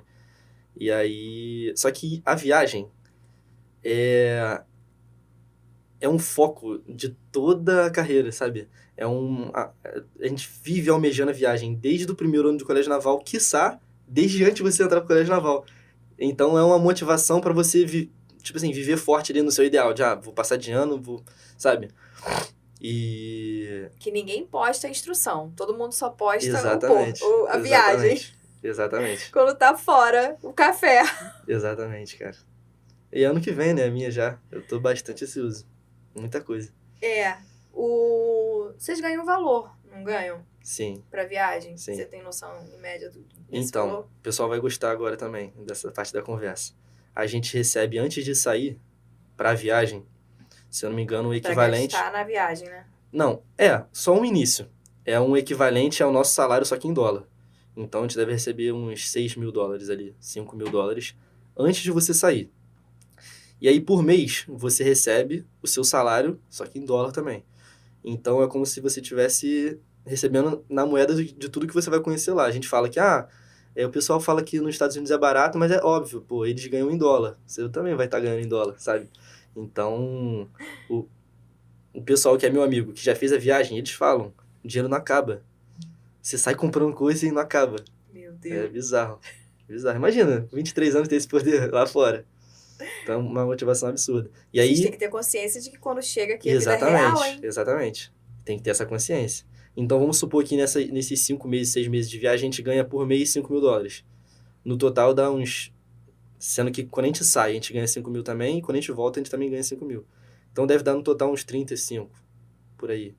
E aí... Só que a viagem é um foco de toda a carreira, sabe? A gente vive almejando a viagem desde o primeiro ano do Colégio Naval, quiçá desde antes de você entrar pro Colégio Naval. Então, é uma motivação para você, viver forte ali no seu ideal. De, vou passar de ano, sabe? E...
Que ninguém posta a instrução. Todo mundo só posta a viagem.
Exatamente.
Quando tá fora, o café.
Exatamente, cara. E ano que vem, né? A minha já. Eu tô bastante ansioso. Muita coisa.
Vocês ganham valor, não ganham?
Sim.
Pra viagem?
Sim.
Você tem noção, em média, do
Então,
valor?
o pessoal vai gostar agora também dessa parte da conversa. A gente recebe, antes de sair pra viagem, se eu não me engano, o equivalente...
Pra gastar na viagem, né?
Não, só um início. É um equivalente ao nosso salário, só que em dólar. Então, a gente deve receber uns $6.000 ali, $5.000, antes de você sair. E aí, por mês, você recebe o seu salário, só que em dólar também. Então, é como se você estivesse recebendo na moeda de tudo que você vai conhecer lá. A gente fala que, o pessoal fala que nos Estados Unidos é barato, mas é óbvio, pô, eles ganham em dólar. Você também vai estar ganhando em dólar, sabe? Então, o pessoal que é meu amigo, que já fez a viagem, eles falam, o dinheiro não acaba. Você sai comprando coisa e não acaba.
Meu Deus.
É bizarro. Bizarro. Imagina, 23 anos ter esse poder lá fora. Então, uma motivação absurda. E aí...
A gente tem que ter consciência de que quando chega aqui a vida é real, hein?
Exatamente. Tem que ter essa consciência. Então, vamos supor que nesses 5 meses, 6 meses de viagem, a gente ganha por mês $5.000. No total, dá uns... Sendo que quando a gente sai, a gente ganha 5 mil também, e quando a gente volta, a gente também ganha 5 mil. Então, deve dar no total uns 35, por aí,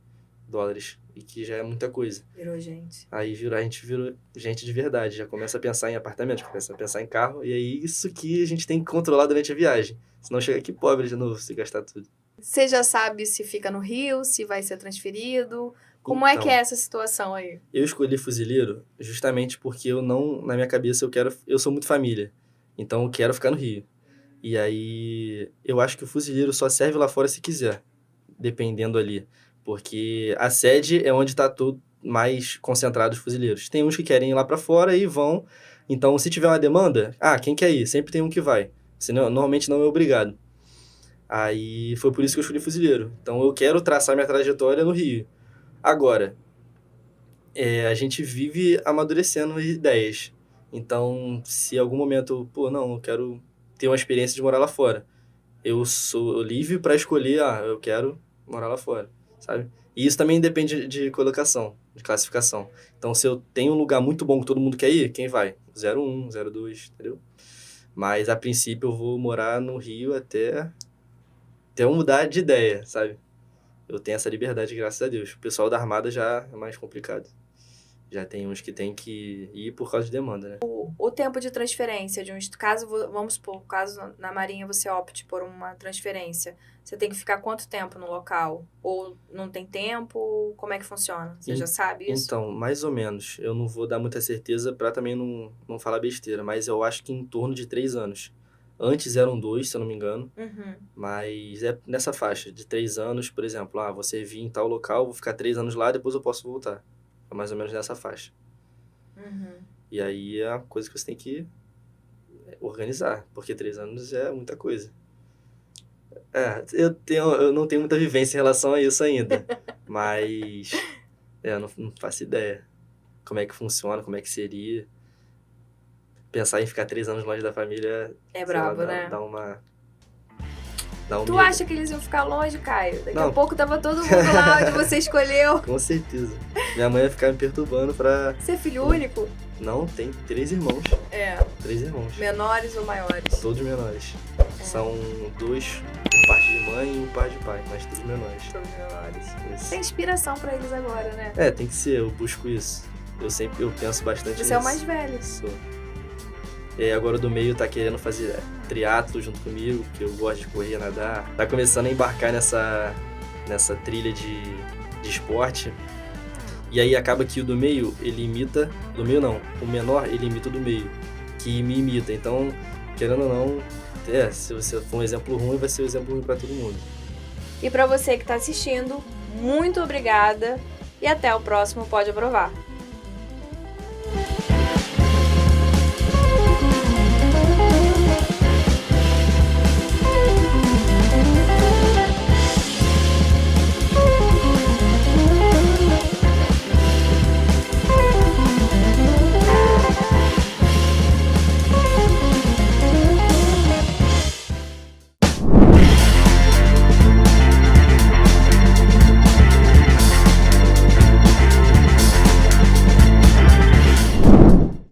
dólares. E que já é muita coisa.
Virou gente.
Aí a gente virou gente de verdade. Já começa a pensar em apartamento, começa a pensar em carro. E é isso que a gente tem que controlar durante a viagem. Senão chega aqui pobre de novo, se gastar tudo.
Você já sabe se fica no Rio, se vai ser transferido? Como é que é essa situação aí?
Eu escolhi fuzileiro justamente porque na minha cabeça, eu sou muito família. Então eu quero ficar no Rio. E aí eu acho que o fuzileiro só serve lá fora se quiser, dependendo ali. Porque a sede é onde está tudo mais concentrado os fuzileiros. Tem uns que querem ir lá para fora e vão. Então, se tiver uma demanda, quem quer ir? Sempre tem um que vai. Senão, normalmente não é obrigado. Aí foi por isso que eu escolhi fuzileiro. Então, eu quero traçar minha trajetória no Rio. Agora, a gente vive amadurecendo ideias. Então, se em algum momento, pô, não, eu quero ter uma experiência de morar lá fora. Eu sou livre para escolher, eu quero morar lá fora, sabe? E isso também depende de colocação, de classificação. Então, se eu tenho um lugar muito bom que todo mundo quer ir, quem vai? 01, 02, entendeu? Mas, a princípio, eu vou morar no Rio até eu mudar de ideia, sabe? Eu tenho essa liberdade, graças a Deus. O pessoal da Armada já é mais complicado. Já tem uns que tem que ir por causa de demanda, né?
O tempo de transferência, caso, vamos supor, caso na Marinha você opte por uma transferência, você tem que ficar quanto tempo no local? Ou não tem tempo? Como é que funciona? Você já sabe isso?
Então, mais ou menos. Eu não vou dar muita certeza pra também não falar besteira, mas eu acho que em torno de 3 anos. Antes eram 2, se eu não me engano, mas é nessa faixa de 3 anos, por exemplo, você vir em tal local, vou ficar 3 anos lá, depois eu posso voltar. É mais ou menos nessa faixa. E aí é uma coisa que você tem que organizar, porque 3 anos é muita coisa. Eu não tenho muita vivência em relação a isso ainda, mas eu não faço ideia como é que funciona, como é que seria. Pensar em ficar 3 anos longe da família...
É brabo, né?
Dá um
Tu
medo.
acha que eles iam ficar longe, Caio? Daqui
Não.
a pouco tava todo mundo lá onde você escolheu.
Com certeza. Minha mãe ia ficar me perturbando pra...
Você é filho único?
Não, tem 3 irmãos. 3 irmãos.
Menores ou maiores?
Todos menores. São 2 por parte de mãe e um par de pai, mas todos menores.
Todos menores.
Isso.
Tem inspiração pra eles agora, né?
Tem que ser, eu busco isso. Eu penso bastante nisso.
Você é o mais velho.
Sou. E aí agora o do meio tá querendo fazer triatlo junto comigo, que eu gosto de correr, nadar. Tá começando a embarcar nessa trilha de esporte. E aí acaba que o do meio, ele imita... Do meio não, o menor, ele imita o do meio, que me imita. Então, querendo ou não, se você for um exemplo ruim, vai ser um exemplo ruim pra todo mundo.
E pra você que tá assistindo, muito obrigada e até o próximo Pode Aprovar.